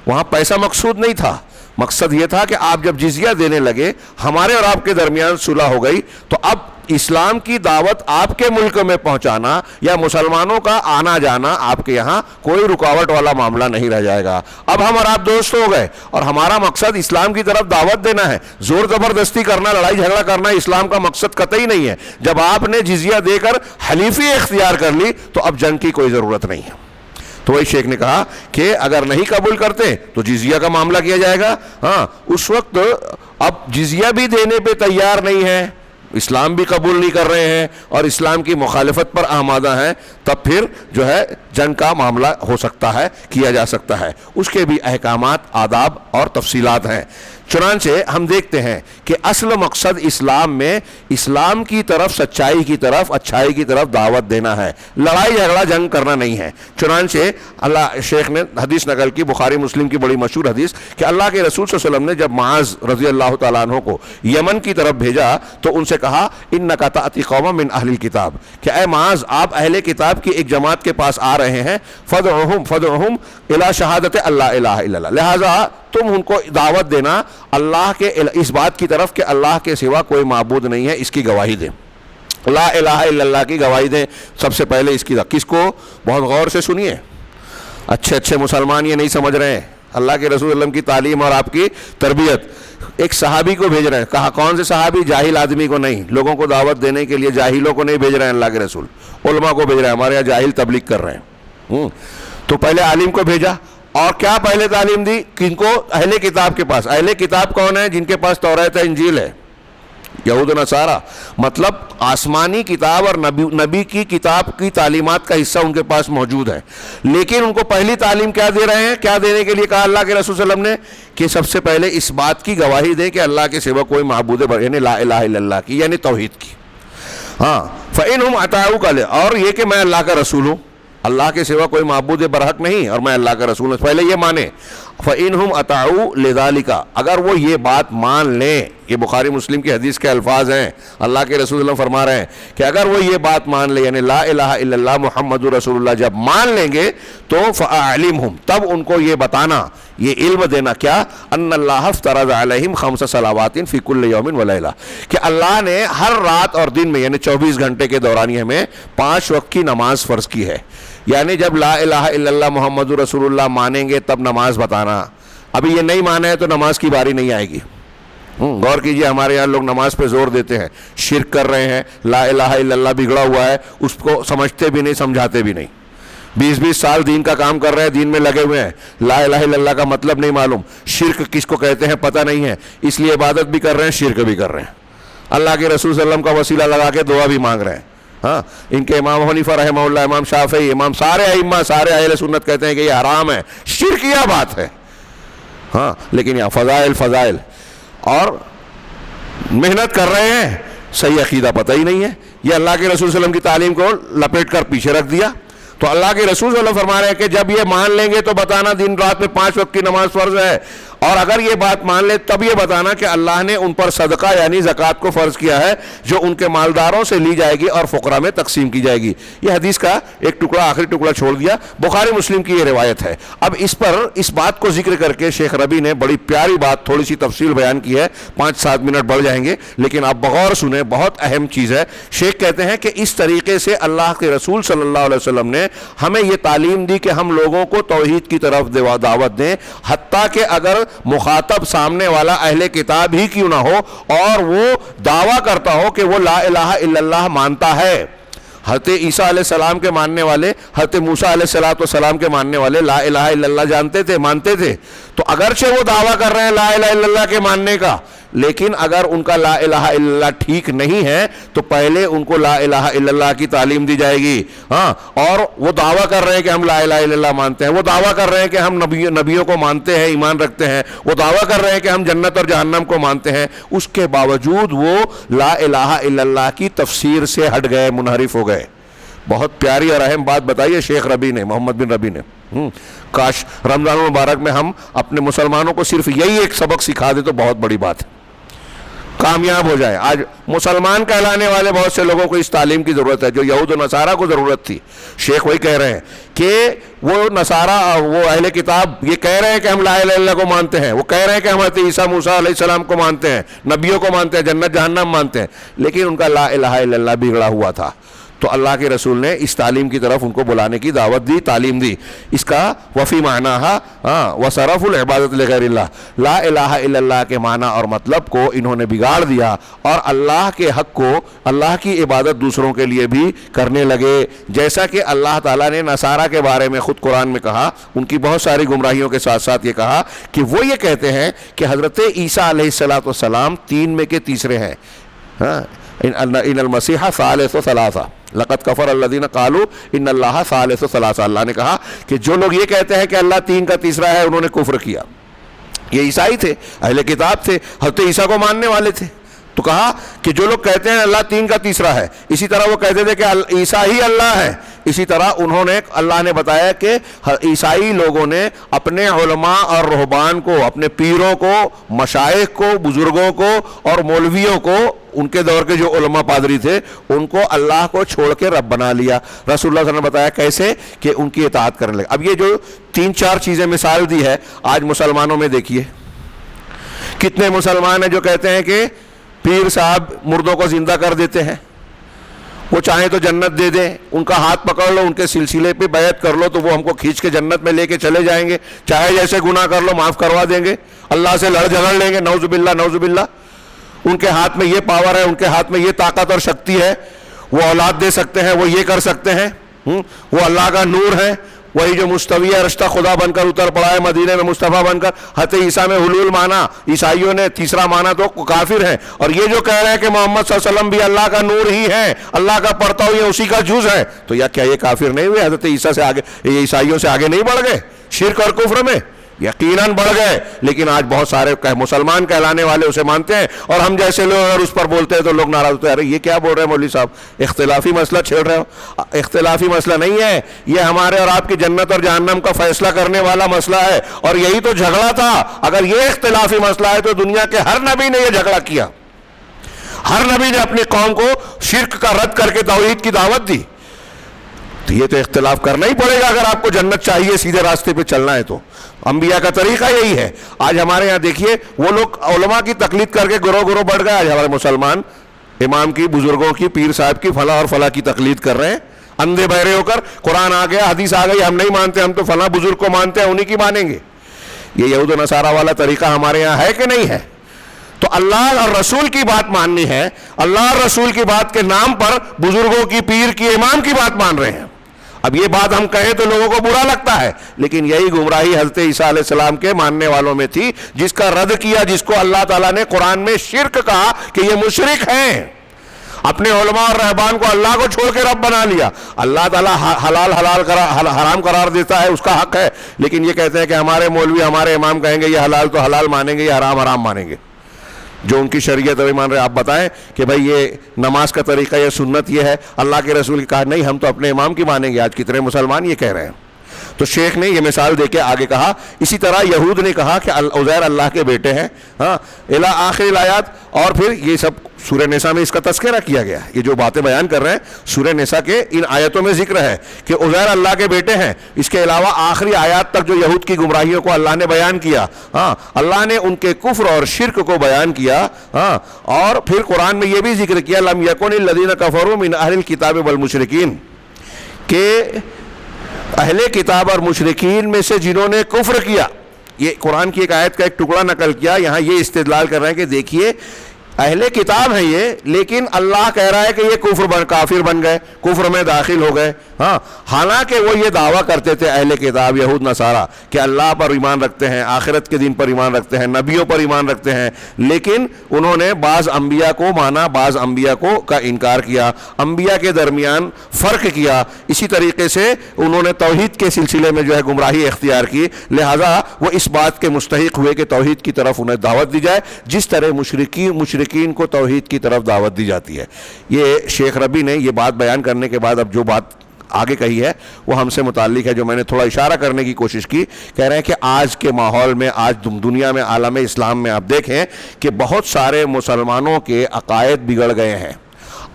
وہاں پیسہ مقصود نہیں تھا, مقصد یہ تھا کہ آپ جب جزیہ دینے لگے, ہمارے اور آپ کے درمیان صلح ہو گئی, تو اب اسلام کی دعوت آپ کے ملک میں پہنچانا یا مسلمانوں کا آنا جانا آپ کے یہاں کوئی رکاوٹ والا معاملہ نہیں رہ جائے گا۔ اب ہم اور آپ دوست ہو گئے اور ہمارا مقصد اسلام کی طرف دعوت دینا ہے، زور زبردستی کرنا، لڑائی جھگڑا کرنا اسلام کا مقصد قطعی نہیں ہے۔ جب آپ نے جزیہ دے کر حلیفی اختیار کر لی تو اب جنگ کی کوئی ضرورت نہیں ہے۔ تو وہی شیخ نے کہا کہ اگر نہیں قبول کرتے تو جزیہ کا معاملہ کیا جائے گا۔ ہاں، اس وقت اب جزیہ بھی دینے پہ تیار نہیں ہے، اسلام بھی قبول نہیں کر رہے ہیں اور اسلام کی مخالفت پر آمادہ ہیں، تب پھر جو ہے جنگ کا معاملہ ہو سکتا ہے، کیا جا سکتا ہے۔ اس کے بھی احکامات، آداب اور تفصیلات ہیں۔ چنانچہ ہم دیکھتے ہیں کہ اصل مقصد اسلام میں اسلام کی طرف، سچائی کی طرف، اچھائی کی طرف دعوت دینا ہے، لڑائی جھگڑا جنگ کرنا نہیں ہے۔ چنانچہ اللہ شیخ نے حدیث نقل کی، بخاری مسلم کی بڑی مشہور حدیث، کہ اللہ کے رسول صلی اللہ علیہ وسلم نے جب معاذ رضی اللہ تعالیٰ عنہ کو یمن کی طرف بھیجا تو ان سے کہا انک تأتی قوما من اہل الکتاب، کہ اے معاذ آپ اہل کتاب کی ایک جماعت کے پاس آ رہے ہیں، فدعوہم الی شہادت اللہ الہ الا اللہ، لہذا تم ان کو دعوت دینا اللہ کے اس بات کی طرف کہ اللہ کے سوا کوئی معبود نہیں ہے، اس کی گواہی دیں، لا الہ الا اللہ کی گواہی دیں۔ سب سے پہلے اس کی کس کو، بہت غور سے سنیے، اچھے مسلمان یہ نہیں سمجھ رہے ہیں اللہ کے رسول صلی اللہ علیہ وسلم کی تعلیم اور آپ کی تربیت۔ ایک صحابی کو بھیج رہے ہیں، کہا کون سے صحابی؟ جاہل آدمی کو نہیں، لوگوں کو دعوت دینے کے لیے جاہلوں کو نہیں بھیج رہے ہیں اللہ کے رسول، علماء کو بھیج رہے ہیں، ہمارے یہاں جاہل تبلیغ کر رہے ہیں۔ تو پہلے عالم کو بھیجا، اور کیا پہلے تعلیم دی؟ کن کو؟ اہل کتاب کے پاس۔ اہل کتاب کون ہے؟ جن کے پاس توریت ہے، انجیل ہے، یہود و نصارہ، مطلب آسمانی کتاب اور نبی کی کتاب کی تعلیمات کا حصہ ان کے پاس موجود ہے، لیکن ان کو پہلی تعلیم کیا دے رہے ہیں؟ کیا دینے کے لیے کہا اللہ کے رسول صلی اللہ علیہ وسلم نے؟ کہ سب سے پہلے اس بات کی گواہی دیں کہ اللہ کے سوا کوئی معبود ہے، یعنی لا الہ الا اللہ کی، یعنی توحید کی۔ ہاں، فَإِنْهُمْ أَطَاعُوكَ، اور یہ کہ میں اللہ کا رسول ہوں، اللہ کے سوا کوئی معبود برحق نہیں اور میں اللہ کا رسول ہوں، پہلے یہ مانے۔ فَإِنْهُمْ أَطَاعُوا لِذَلِكَ، اگر وہ یہ بات مان لیں، یہ بخاری مسلم کی حدیث کے الفاظ ہیں، اللہ کے رسول صلی اللہ علیہ وسلم فرما رہے ہیں کہ اگر وہ یہ بات مان لیں، یعنی لا الہ الا اللہ محمد رسول اللہ جب مان لیں گے تو فَأَعْلِمْهُمْ، تب ان کو یہ بتانا، یہ علم دینا، کیا؟ ان اللہ افترض علیہم 5 صلوات فی کل یوم ولیلہ، کہ اللہ نے ہر رات اور دن میں، یعنی 24 گھنٹے کے دورانیے میں 5 وقت کی نماز فرض کی ہے۔ یعنی جب لا الہ الا اللہ محمد رسول اللہ مانیں گے تب نماز بتانا۔ ابھی یہ نہیں مانا ہے تو نماز کی باری نہیں آئے گی۔ غور کیجئے، ہمارے یہاں لوگ نماز پہ زور دیتے ہیں، شرک کر رہے ہیں، لا الہ الا اللہ بگڑا ہوا ہے، اس کو سمجھتے بھی نہیں، سمجھاتے بھی نہیں، 20 سال دین کا کام کر رہے ہیں، دین میں لگے ہوئے ہیں، لا الہ الا اللہ کا مطلب نہیں معلوم، شرک کس کو کہتے ہیں پتہ نہیں ہے، اس لیے عبادت بھی کر رہے ہیں، شرک بھی کر رہے ہیں، اللہ کے رسول صلی اللہ علیہ وسلم کا وسیلہ لگا کے دعا بھی مانگ رہے ہیں۔ ہاں، ان کے امام حنیفہ رحمہ اللہ، امام شافعی، امام سارے ائمہ، سارے اہل سنت کہتے ہیں کہ یہ حرام ہے، شرکیہ بات ہے۔ ہاں، لیکن یہاں فضائل اور محنت کر رہے ہیں، صحیح عقیدہ پتہ ہی نہیں ہے، یہ اللہ کے رسول صلی اللہ علیہ وسلم کی تعلیم کو لپیٹ کر پیچھے رکھ دیا۔ تو اللہ کے رسول صلی اللہ علیہ وسلم فرما رہے ہیں کہ جب یہ مان لیں گے تو بتانا دن رات میں 5 وقت کی نماز فرض ہے، اور اگر یہ بات مان لے تب یہ بتانا کہ اللہ نے ان پر صدقہ یعنی زکوٰۃ کو فرض کیا ہے، جو ان کے مالداروں سے لی جائے گی اور فقراء میں تقسیم کی جائے گی۔ یہ حدیث کا ایک ٹکڑا، آخری ٹکڑا چھوڑ دیا، بخاری مسلم کی یہ روایت ہے۔ اب اس پر اس بات کو ذکر کر کے شیخ ربی نے بڑی پیاری بات، تھوڑی سی تفصیل بیان کی ہے، 5-7 منٹ بڑھ جائیں گے، لیکن آپ بغور سنیں، بہت اہم چیز ہے۔ شیخ کہتے ہیں کہ اس طریقے سے اللہ کے رسول صلی اللہ علیہ وسلم نے ہمیں یہ تعلیم دی کہ ہم لوگوں کو توحید کی طرف دعوت دیں، حتیٰ کہ اگر مخاطب سامنے والا اہل کتاب ہی کیوں نہ ہو اور وہ دعویٰ کرتا ہو کہ وہ لا الہ الا اللہ مانتا ہے۔ حضرت عیسیٰ علیہ السلام کے ماننے والے، حضرت موسیٰ علیہ السلام کے ماننے والے لا الہ الا اللہ جانتے تھے، مانتے تھے، تو اگرچہ وہ دعویٰ کر رہے ہیں لا الہ الا اللہ کے ماننے کا، لیکن اگر ان کا لا الہ الا اللہ ٹھیک نہیں ہے تو پہلے ان کو لا الہ الا اللہ کی تعلیم دی جائے گی۔ ہاں، اور وہ دعویٰ کر رہے ہیں کہ ہم لا الہ الا اللہ مانتے ہیں، وہ دعویٰ کر رہے ہیں کہ ہم نبیوں کو مانتے ہیں، ایمان رکھتے ہیں، وہ دعویٰ کر رہے ہیں کہ ہم جنت اور جہنم کو مانتے ہیں، اس کے باوجود وہ لا الہ الا اللہ کی تفسیر سے ہٹ گئے، منحرف ہو گئے۔ بہت پیاری اور اہم بات بتائی شیخ ربی نے، محمد بن ربی نے۔ کاش رمضان المبارک میں ہم اپنے مسلمانوں کو صرف یہی ایک سبق سکھا دیں تو بہت بڑی بات ہے۔ کامیاب ہو جائے. آج مسلمان کہلانے والے بہت سے لوگوں کو اس تعلیم کی ضرورت ہے جو یہود و نصارہ کو ضرورت تھی. شیخ وہی کہہ رہے ہیں کہ وہ نصارہ وہ اہل کتاب یہ کہہ رہے ہیں کہ ہم لا الہ الا اللہ کو مانتے ہیں, وہ کہہ رہے ہیں کہ ہم حضرت عیسیٰ موسیٰ علیہ السلام کو مانتے ہیں, نبیوں کو مانتے ہیں, جنت جہنم مانتے ہیں, لیکن ان کا لا الہ الا اللہ بگڑا ہوا تھا. تو اللہ کے رسول نے اس تعلیم کی طرف ان کو بلانے کی دعوت دی, تعلیم دی. اس کا وفی معنیٰ وصرف العبادت لغیر اللہ, لا الہ الا اللہ کے معنی اور مطلب کو انہوں نے بگاڑ دیا اور اللہ کے حق کو, اللہ کی عبادت دوسروں کے لیے بھی کرنے لگے. جیسا کہ اللہ تعالیٰ نے نصارہ کے بارے میں خود قرآن میں کہا, ان کی بہت ساری گمراہیوں کے ساتھ ساتھ یہ کہا کہ وہ یہ کہتے ہیں کہ حضرت عیسیٰ علیہ السلام تین میں کے تیسرے ہیں. ان المسیح ثالث ثلاثہ لقد کفر الذین قالوا ان اللہ ثالث ثلاثہ. اللہ نے کہا کہ جو لوگ یہ کہتے ہیں کہ اللہ تین کا تیسرا ہے, انہوں نے کفر کیا. یہ عیسائی تھے, اہل کتاب تھے, حضرت عیسیٰ کو ماننے والے تھے. تو کہا کہ جو لوگ کہتے ہیں اللہ تین کا تیسرا ہے, اسی طرح وہ کہتے تھے کہ عیسیٰ ہی اللہ ہے. اسی طرح انہوں نے, اللہ نے بتایا کہ عیسائی لوگوں نے اپنے علماء اور رہبان کو, اپنے پیروں کو, مشائخ کو, بزرگوں کو اور مولویوں کو, ان کے دور کے جو علماء پادری تھے, ان کو اللہ کو چھوڑ کے رب بنا لیا. رسول اللہ صلی اللہ علیہ وسلم نے بتایا کیسے, کہ ان کی اطاعت کرنے لگے. اب یہ جو تین چار چیزیں مثال دی ہے, آج مسلمانوں میں دیکھیے کتنے مسلمان ہیں جو کہتے ہیں کہ پیر صاحب مردوں کو زندہ کر دیتے ہیں, وہ چاہیں تو جنت دے دیں, ان کا ہاتھ پکڑ لو, ان کے سلسلے پہ بیعت کر لو تو وہ ہم کو کھینچ کے جنت میں لے کے چلے جائیں گے, چاہے جیسے گناہ کر لو معاف کروا دیں گے, اللہ سے لڑ جھگڑ لیں گے, نعوذ باللہ نعوذ باللہ. ان کے ہاتھ میں یہ پاور ہے, ان کے ہاتھ میں یہ طاقت اور شکتی ہے, وہ اولاد دے سکتے ہیں, وہ یہ کر سکتے ہیں, وہ اللہ کا نور ہے. وہی جو مستوی رشتہ خدا بن کر اتر پڑا ہے مدینے میں مصطفیٰ بن کر. حضرت عیسیٰ میں حلول مانا, عیسائیوں نے تیسرا مانا تو کافر ہیں. اور یہ جو کہہ رہے ہیں کہ محمد صلی اللہ علیہ وسلم بھی اللہ کا نور ہی ہے, اللہ کا پرتو یہ اسی کا جز ہے, تو کیا یہ کافر نہیں ہوئے؟ حضرت عیسیٰ سے آگے, یہ عیسائیوں سے آگے نہیں بڑھ گئے شرک اور کفر میں؟ یقیناً بڑھ گئے. لیکن آج بہت سارے مسلمان کہلانے والے اسے مانتے ہیں, اور ہم جیسے لوگ اگر اس پر بولتے ہیں تو لوگ ناراض ہوتے ہیں, ارے یہ کیا بول رہے ہیں مولوی صاحب, اختلافی مسئلہ چھیڑ رہے ہو. اختلافی مسئلہ نہیں ہے, یہ ہمارے اور آپ کی جنت اور جہنم کا فیصلہ کرنے والا مسئلہ ہے. اور یہی تو جھگڑا تھا. اگر یہ اختلافی مسئلہ ہے تو دنیا کے ہر نبی نے یہ جھگڑا کیا, ہر نبی نے اپنی قوم کو شرک کا رد کر کے توحید کی دعوت دی. تو یہ تو اختلاف کرنا ہی پڑے گا اگر آپ کو جنت چاہیے, سیدھے راستے پہ چلنا ہے. تو انبیاء کا طریقہ یہی ہے. آج ہمارے یہاں دیکھیے وہ لوگ علماء کی تقلید کر کے گروہ بڑھ گئے. آج ہمارے مسلمان امام کی, بزرگوں کی, پیر صاحب کی فلاں اور فلاں کی تقلید کر رہے ہیں, اندھے بہرے ہو کر. قرآن آ گیا, حدیث آ گئی, ہم نہیں مانتے, ہم تو فلاں بزرگ کو مانتے ہیں, انہی کی مانیں گے. یہ یہود و نصارہ والا طریقہ ہمارے یہاں ہے کہ نہیں ہے؟ تو اللہ اور رسول کی بات ماننی ہے, اللہ اور رسول کی بات کے نام پر بزرگوں کی, پیر کی, امام کی بات مان رہے ہیں. اب یہ بات ہم کہیں تو لوگوں کو برا لگتا ہے, لیکن یہی گمراہی حضرت عیسیٰ علیہ السلام کے ماننے والوں میں تھی, جس کا رد کیا, جس کو اللہ تعالیٰ نے قرآن میں شرک کہا کہ یہ مشرک ہیں. اپنے علماء اور رہبان کو اللہ کو چھوڑ کے رب بنا لیا. اللہ تعالیٰ حرام قرار دیتا ہے, اس کا حق ہے, لیکن یہ کہتے ہیں کہ ہمارے مولوی, ہمارے امام کہیں گے یہ حلال تو حلال مانیں گے, یہ حرام حرام مانیں گے. جو ان کی شریعت وہی مان رہے. آپ بتائیں کہ بھائی یہ نماز کا طریقہ, یہ سنت یہ ہے, اللہ کے رسول کی کہا نہیں, ہم تو اپنے امام کی مانیں گے. آج کتنے مسلمان یہ کہہ رہے ہیں. تو شیخ نے یہ مثال دے کے آگے کہا, اسی طرح یہود نے کہا کہ عزیر اللہ کے بیٹے ہیں, ہاں, الی آخر الآیات. اور پھر یہ سب سورہ نساء میں اس کا تذکرہ کیا گیا. یہ جو باتیں بیان کر رہے ہیں سورہ نساء کے ان آیتوں میں ذکر ہے کہ عزیر اللہ کے بیٹے ہیں. اس کے علاوہ آخری آیات تک جو یہود کی گمراہیوں کو اللہ نے بیان کیا, ہاں, اللہ نے ان کے کفر اور شرک کو بیان کیا, ہاں, اور پھر قرآن میں یہ بھی ذکر کیا لم یکن الذین کفروا من اہل الکتاب والمشرکین, کہ اہل کتاب اور مشرکین میں سے جنہوں نے کفر کیا. یہ قرآن کی ایک آیت کا ایک ٹکڑا نقل کیا, یہاں یہ استدلال کر رہے ہیں کہ دیکھیے اہل کتاب ہیں یہ, لیکن اللہ کہہ رہا ہے کہ یہ کافر بن گئے, کفر میں داخل ہو گئے. ہاں, حالانکہ وہ یہ دعویٰ کرتے تھے اہل کتاب یہود نصارہ کہ اللہ پر ایمان رکھتے ہیں, آخرت کے دن پر ایمان رکھتے ہیں, نبیوں پر ایمان رکھتے ہیں, لیکن انہوں نے بعض انبیاء کو مانا, بعض انبیاء کا انکار کیا, انبیاء کے درمیان فرق کیا. اسی طریقے سے انہوں نے توحید کے سلسلے میں جو ہے گمراہی اختیار کی. لہٰذا وہ اس بات کے مستحق ہوئے کہ توحید کی طرف انہیں دعوت دی جائے, جس طرح مشرکین کو توحید کی طرف دعوت دی جاتی ہے. یہ شیخ ربی نے یہ بات بیان کرنے کے بعد اب جو بات آگے کہی ہے وہ ہم سے متعلق ہے، جو میں نے تھوڑا اشارہ کرنے کی کوشش کی. کہہ رہے ہیں کہ آج کے ماحول میں، آج دنیا میں، عالم اسلام میں آپ دیکھیں کہ بہت سارے مسلمانوں کے عقائد بگڑ گئے ہیں،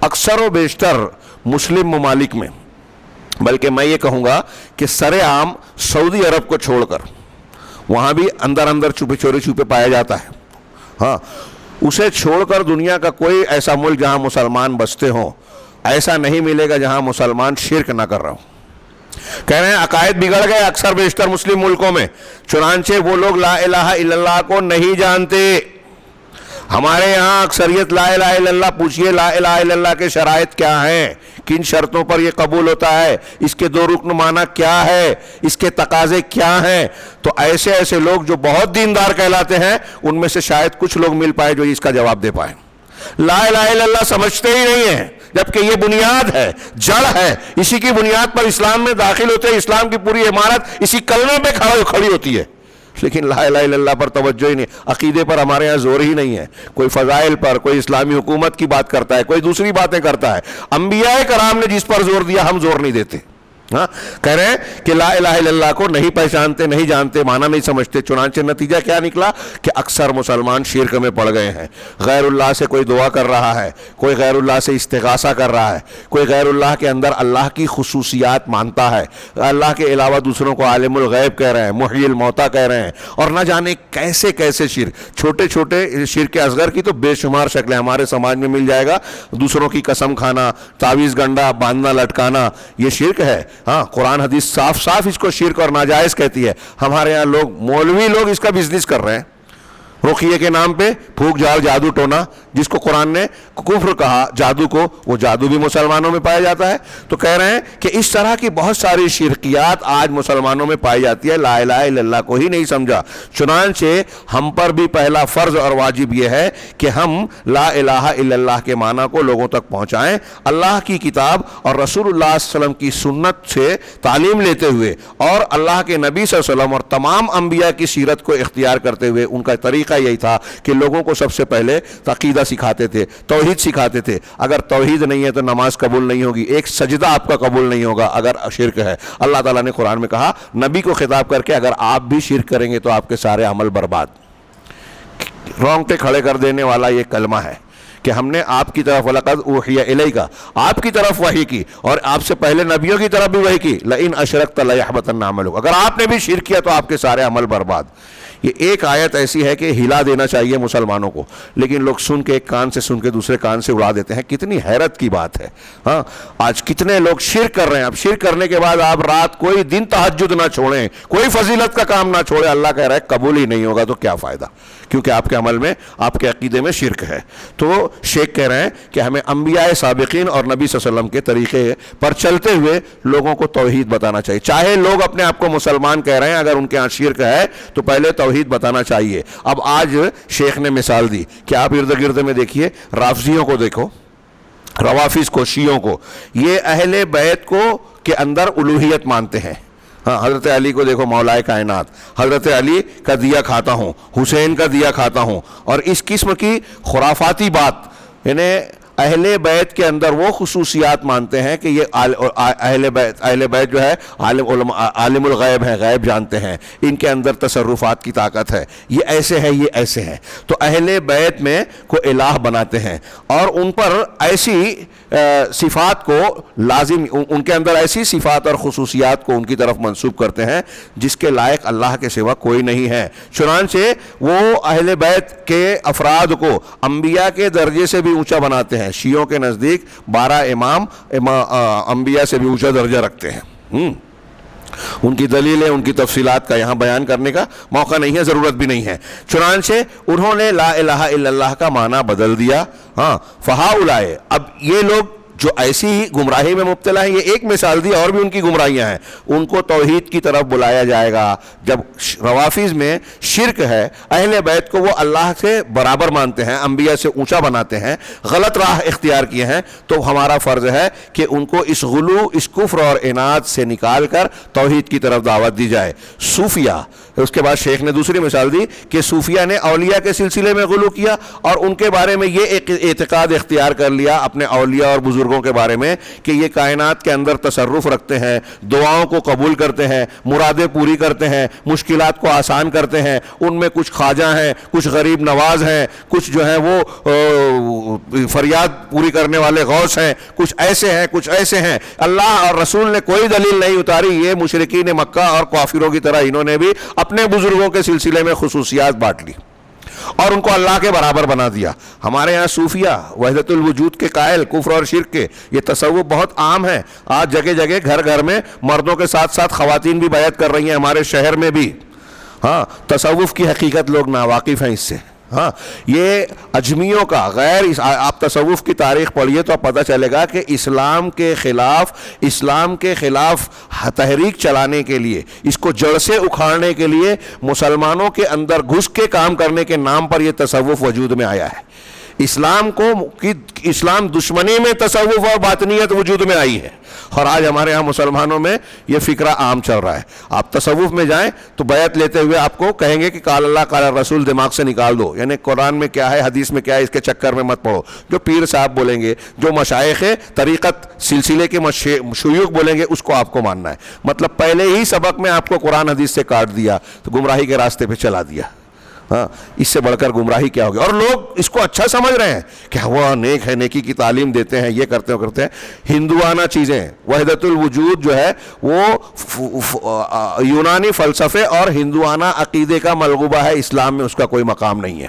اکثر و بیشتر مسلم ممالک میں، بلکہ میں یہ کہوں گا کہ سر عام سعودی عرب کو چھوڑ کر وہاں بھی اندر اندر چھپے چوری چھپے پایا جاتا ہے. ہاں، اسے چھوڑ کر دنیا کا کوئی ایسا ملک جہاں مسلمان بستے ہوں ایسا نہیں ملے گا جہاں مسلمان شرک نہ کر رہا ہوں. کہہ رہے ہیں عقائد بگڑ گئے اکثر بیشتر مسلم ملکوں میں، چنانچہ وہ لوگ لا الہ الا اللہ کو نہیں جانتے. ہمارے یہاں اکثریت لا الہ الا اللہ، پوچھئے لا الہ الا اللہ کے شرائط کیا ہیں، کن شرطوں پر یہ قبول ہوتا ہے، اس کے 2 رکن معنی کیا ہے، اس کے تقاضے کیا ہیں، تو ایسے لوگ جو بہت دیندار کہلاتے ہیں ان میں سے شاید کچھ لوگ مل پائے جو اس کا جواب دے پائیں. لا الہ الا اللہ سمجھتے ہی نہیں ہیں، جبکہ یہ بنیاد ہے، جڑ ہے، اسی کی بنیاد پر اسلام میں داخل ہوتے ہیں. اسلام کی پوری عمارت اسی کلمے پہ کھڑی ہوتی ہے، لیکن لا الہ الا اللہ پر توجہ ہی نہیں. عقیدے پر ہمارے ہاں زور ہی نہیں ہے. کوئی فضائل پر، کوئی اسلامی حکومت کی بات کرتا ہے، کوئی دوسری باتیں کرتا ہے. انبیاء کرام نے جس پر زور دیا ہم زور نہیں دیتے. ہاں، کہہ رہے ہیں کہ لا الہ الا اللہ کو نہیں پہچانتے، نہیں جانتے، معنی نہیں سمجھتے. چنانچہ نتیجہ کیا نکلا کہ اکثر مسلمان شرک میں پڑ گئے ہیں. غیر اللہ سے کوئی دعا کر رہا ہے، کوئی غیر اللہ سے استغاثہ کر رہا ہے، کوئی غیر اللہ کے اندر اللہ کی خصوصیات مانتا ہے، اللہ کے علاوہ دوسروں کو عالم الغیب کہہ رہے ہیں، محیی الموتیٰ کہہ رہے ہیں، اور نہ جانے کیسے کیسے شرک. چھوٹے چھوٹے شرک اصغر کی تو بے شمار شکلیں ہمارے سماج میں مل جائے گا. دوسروں کی قسم کھانا، تعویذ گنڈا باندھنا لٹکانا، یہ شرک ہے. ہاں، قرآن حدیث صاف صاف اس کو شرک اور ناجائز کہتی ہے. ہمارے یہاں مولوی لوگ اس کا بزنس کر رہے ہیں. رقیے کے نام پہ پھونک جھاڑ جادو ٹونا، جس کو قرآن نے کفر کہا جادو کو، وہ جادو بھی مسلمانوں میں پایا جاتا ہے. تو کہہ رہے ہیں کہ اس طرح کی بہت ساری شرکیات آج مسلمانوں میں پائی جاتی ہے. لا الہ الا اللہ کو ہی نہیں سمجھا. چنانچہ ہم پر بھی پہلا فرض اور واجب یہ ہے کہ ہم لا الہ الا اللہ کے معنی کو لوگوں تک پہنچائیں، اللہ کی کتاب اور رسول اللہ صلی اللہ علیہ وسلم کی سنت سے تعلیم لیتے ہوئے، اور اللہ کے نبی صلی اللہ علیہ وسلم اور تمام انبیاء کی سیرت کو اختیار کرتے ہوئے. ان کا طریقہ یہی تھا کہ لوگوں کو سب سے پہلے عقیدہ سکھاتے تھے، توحید سکھاتے تھے. اگر توحید نہیں ہے تو نماز قبول نہیں ہوگی، ایک سجدہ آپ کا قبول نہیں ہوگا اگر شرک ہے. اللہ تعالیٰ نے قرآن میں کہا نبی کو خطاب کر کے، اگر آپ بھی شرک کریں گے تو آپ کے سارے عمل برباد. رونگٹے کھڑے کر دینے والا یہ کلمہ ہے کہ ہم نے آپ کی طرف وَلَقَدْ أُوحِيَ إِلَيْكَ، آپ کی طرف وحی کی، اور آپ سے پہلے نبیوں کی طرف بھی وحی کی. لَإِنْ أَشْرَكْتَ لَيَحْبَطَنَّ عَمَلُكَ، اگر آپ نے بھی شرک کیا تو آپ کے سارے عمل برباد. یہ ایک آیت ایسی ہے کہ ہلا دینا چاہیے مسلمانوں کو، لیکن لوگ سن کے ایک کان سے سن کے دوسرے کان سے اڑا دیتے ہیں. کتنی حیرت کی بات ہے. ہاں، آج کتنے لوگ شرک کر رہے ہیں. اب شرک کرنے کے بعد آپ رات کوئی دن تہجد نہ چھوڑیں، کوئی فضیلت کا کام نہ چھوڑیں، اللہ کہہ رہا ہے قبول ہی نہیں ہوگا. تو کیا فائدہ، کیونکہ آپ کے عمل میں، آپ کے عقیدے میں شرک ہے. تو شیخ کہہ رہے ہیں کہ ہمیں انبیاء سابقین اور نبی صلی اللہ علیہ وسلم کے طریقے پر چلتے ہوئے لوگوں کو توحید بتانا چاہیے. چاہے لوگ اپنے آپ کو مسلمان کہہ رہے ہیں، اگر ان کے ہاں شرک ہے تو پہلے توحید بتانا چاہیے. اب آج شیخ نے مثال دی کہ آپ ارد گرد میں دیکھیے، رافضیوں کو دیکھو، روافض کو، شیعوں کو، یہ اہل بیت کو کے اندر الوہیت مانتے ہیں. ہاں، حضرت علی کو دیکھو مولا کائنات، حضرت علی کا دیا کھاتا ہوں، حسین کا دیا کھاتا ہوں، اور اس قسم کی خرافاتی بات. یعنی اہل بیت کے اندر وہ خصوصیات مانتے ہیں کہ یہ اہل بیت جو ہے عالم الغیب ہے، غیب جانتے ہیں، ان کے اندر تصرفات کی طاقت ہے، یہ ایسے ہے، یہ ایسے ہیں. تو اہل بیت میں کو الہ بناتے ہیں، اور ان پر ایسی صفات کو لازم، ان کے اندر ایسی صفات اور خصوصیات کو ان کی طرف منسوب کرتے ہیں جس کے لائق اللہ کے سوا کوئی نہیں ہے. چنانچہ وہ اہل بیت کے افراد کو انبیاء کے درجے سے بھی اونچا بناتے ہیں. شیعوں کے نزدیک 12 امام انبیاء سے بھی اونچا درجہ رکھتے ہیں. ان کی دلیلیں، ان کی تفصیلات کا یہاں بیان کرنے کا موقع نہیں ہے، ضرورت بھی نہیں ہے. چنانچہ انہوں نے لا الہ الا اللہ کا معنی بدل دیا. ہاں، فہؤلاء، اب یہ لوگ جو ایسی ہی گمراہی میں مبتلا ہیں، یہ ایک مثال دی، اور بھی ان کی گمراہیاں ہیں. ان کو توحید کی طرف بلایا جائے گا. جب روافض میں شرک ہے، اہل بیت کو وہ اللہ سے برابر مانتے ہیں، انبیاء سے اونچا بناتے ہیں، غلط راہ اختیار کیے ہیں، تو ہمارا فرض ہے کہ ان کو اس غلو، اس کفر اور عناد سے نکال کر توحید کی طرف دعوت دی جائے. صوفیہ، اس کے بعد شیخ نے دوسری مثال دی کہ صوفیہ نے اولیاء کے سلسلے میں غلو کیا، اور ان کے بارے میں یہ اعتقاد اختیار کر لیا اپنے اولیاء اور بزرگ بزرگوں کے بارے میں کہ یہ کائنات کے اندر تصرف رکھتے ہیں، دعاؤں کو قبول کرتے ہیں، مرادیں پوری کرتے ہیں، مشکلات کو آسان کرتے ہیں، ان میں کچھ خواجہ ہیں، کچھ غریب نواز ہیں، کچھ جو ہیں وہ فریاد پوری کرنے والے غوث ہیں، کچھ ایسے ہیں، کچھ ایسے ہیں۔ اللہ اور رسول نے کوئی دلیل نہیں اتاری، یہ مشرکین مکہ اور کافروں کی طرح انہوں نے بھی اپنے بزرگوں کے سلسلے میں خصوصیات بانٹ لی اور ان کو اللہ کے برابر بنا دیا۔ ہمارے یہاں صوفیہ وحدت الوجود کے قائل، کفر اور شرک کے، یہ تصوف بہت عام ہے۔ آج جگہ جگہ گھر گھر میں مردوں کے ساتھ ساتھ خواتین بھی بیعت کر رہی ہیں، ہمارے شہر میں بھی۔ ہاں، تصوف کی حقیقت لوگ ناواقف ہیں اس سے۔ ہاں، یہ اجمیوں کا غیر، آپ تصوف کی تاریخ پڑھیے تو آپ پتہ چلے گا کہ اسلام کے خلاف تحریک چلانے کے لیے، اس کو جڑ سے اکھاڑنے کے لیے مسلمانوں کے اندر گھس کے کام کرنے کے نام پر یہ تصوف وجود میں آیا ہے۔ اسلام دشمنی میں تصوف اور باطنیت وجود میں آئی ہے، اور آج ہمارے ہاں مسلمانوں میں یہ فکرہ عام چل رہا ہے۔ آپ تصوف میں جائیں تو بیعت لیتے ہوئے آپ کو کہیں گے کہ قال اللہ قال رسول دماغ سے نکال دو، یعنی قرآن میں کیا ہے، حدیث میں کیا ہے، اس کے چکر میں مت پڑو۔ جو پیر صاحب بولیں گے، جو مشائخ طریقت سلسلے کے شیوخ بولیں گے، اس کو آپ کو ماننا ہے۔ مطلب پہلے ہی سبق میں آپ کو قرآن حدیث سے کاٹ دیا تو گمراہی کے راستے پہ چلا دیا۔ ہاں، اس سے بڑھ کر گمراہی کیا ہوگی؟ اور لوگ اس کو اچھا سمجھ رہے ہیں کہ وہ نیک ہے، نیکی کی تعلیم دیتے ہیں، یہ کرتے ہیں۔ ہندوانہ چیزیں، وحدت الوجود جو ہے وہ یونانی فلسفے اور ہندوانہ عقیدے کا ملغوبہ ہے، اسلام میں اس کا کوئی مقام نہیں ہے۔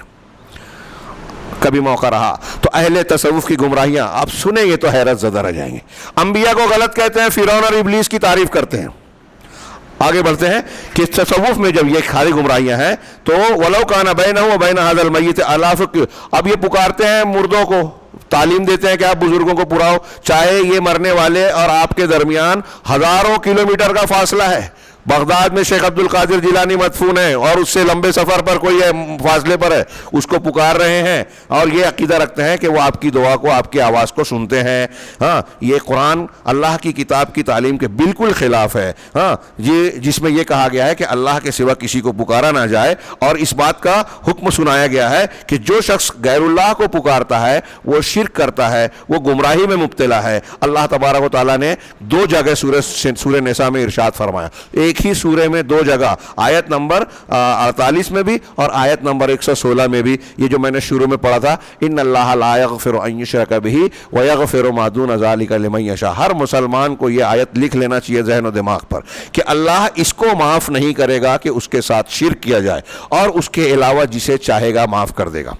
کبھی موقع رہا تو اہل تصوف کی گمراہیاں آپ سنیں گے تو حیرت زدہ رہ جائیں گے۔ انبیاء کو غلط کہتے ہیں، فرعون اور ابلیس کی تعریف کرتے ہیں۔ آگے بڑھتے ہیں کہ تصوف میں جب یہ کھاری گمراہیاں ہیں تو وَلَوْ كَانَ بَيْنَهُ وَبَيْنَ هَذَا الْمَيِّتِ آلَافُ، اب یہ پکارتے ہیں مردوں کو، تعلیم دیتے ہیں کہ آپ بزرگوں کو پراؤ، چاہے یہ مرنے والے اور آپ کے درمیان ہزاروں کلومیٹر کا فاصلہ ہے۔ بغداد میں شیخ عبد القادر جیلانی مدفون ہے اور اس سے لمبے سفر پر کوئی فاصلے پر ہے، اس کو پکار رہے ہیں اور یہ عقیدہ رکھتے ہیں کہ وہ آپ کی دعا کو، آپ کی آواز کو سنتے ہیں۔ ہاں، یہ قرآن اللہ کی کتاب کی تعلیم کے بالکل خلاف ہے۔ ہاں، یہ جس میں یہ کہا گیا ہے کہ اللہ کے سوا کسی کو پکارا نہ جائے، اور اس بات کا حکم سنایا گیا ہے کہ جو شخص غیر اللہ کو پکارتا ہے وہ شرک کرتا ہے، وہ گمراہی میں مبتلا ہے۔ اللہ تبارک و تعالیٰ نے دو جگہ سورہ نساء میں ارشاد فرمایا، ایک ہی سورہ میں دو جگہ، آیت نمبر 48 میں بھی اور آیت نمبر 116 میں بھی، یہ جو میں نے شروع میں پڑھا تھا، ان اللہ لا یغفر ان یشرک بہ ویغفر ما دون ذلک لمن یشاء۔ ہر مسلمان کو یہ آیت لکھ لینا چاہیے ذہن و دماغ پر کہ اللہ اس کو معاف نہیں کرے گا کہ اس کے ساتھ شرک کیا جائے، اور اس کے علاوہ جسے چاہے گا معاف کر دے گا۔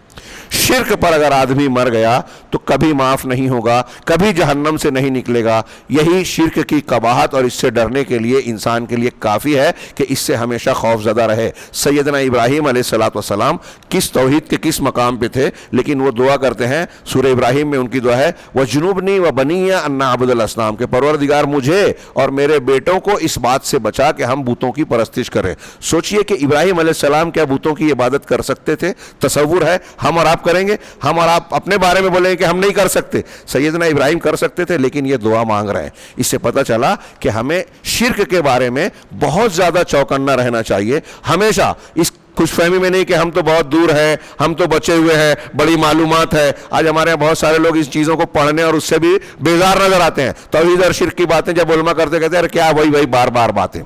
شرک پر اگر آدمی مر گیا تو کبھی معاف نہیں ہوگا، کبھی جہنم سے نہیں نکلے گا۔ یہی شرک کی قباحت اور اس سے ڈرنے کے لیے انسان کے لیے کافی ہے کہ اس سے ہمیشہ خوف زدہ رہے۔ سیدنا ابراہیم علیہ السلام کس توحید کے کس مقام پہ تھے، لیکن وہ دعا کرتے ہیں، سورہ ابراہیم میں ان کی دعا ہے وَجْنُبْنِي وَبَنِيَّ أَن نَّعْبُدَ الْأَصْنَامَ، کہ پروردگار مجھے اور میرے بیٹوں کو اس بات سے بچا کہ ہم بتوں کی پرستش کریں۔ سوچئے کہ ابراہیم علیہ السلام کیا بتوں کی عبادت کر سکتے تھے؟ تصور ہے ہم اور آپ کریں گے؟ ہم اور آپ اپنے بارے میں بولیں گے کہ ہم نہیں کر سکتے؟ سیدنا ابراہیم کر سکتے تھے، لیکن یہ دعا مانگ رہے ہیں۔ اس سے پتہ چلا کہ ہمیں شرک کے بارے میں بہت زیادہ چوکنا رہنا چاہیے، ہمیشہ اس خوش فہمی میں نہیں کہ ہم تو بہت دور ہیں، ہم تو بچے ہوئے ہیں، بڑی معلومات ہے۔ آج ہمارے یہاں بہت سارے لوگ اس چیزوں کو پڑھنے اور اس سے بھی بیزار نظر آتے ہیں۔ توحید اور شرک کی باتیں جب علماء کرتے کہتے ہیں ارے کیا وہی بار بار باتیں۔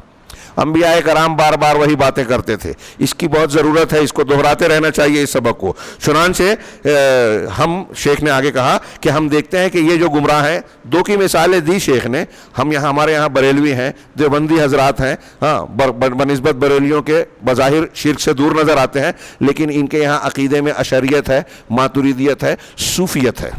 انبیاء کرام بار بار وہی باتیں کرتے تھے، اس کی بہت ضرورت ہے، اس کو دہراتے رہنا چاہیے اس سبق کو۔ چنانچہ ہم شیخ نے آگے کہا کہ ہم دیکھتے ہیں کہ یہ جو گمراہ ہیں، دو کی مثالیں دی شیخ نے۔ ہم یہاں ہمارے یہاں بریلوی ہیں، دیوبندی حضرات ہیں، ہاں بنسبت بریلیوں کے بظاہر شرک سے دور نظر آتے ہیں، لیکن ان کے یہاں عقیدے میں اشعریت ہے، ماتریدیت ہے، صوفیت ہے۔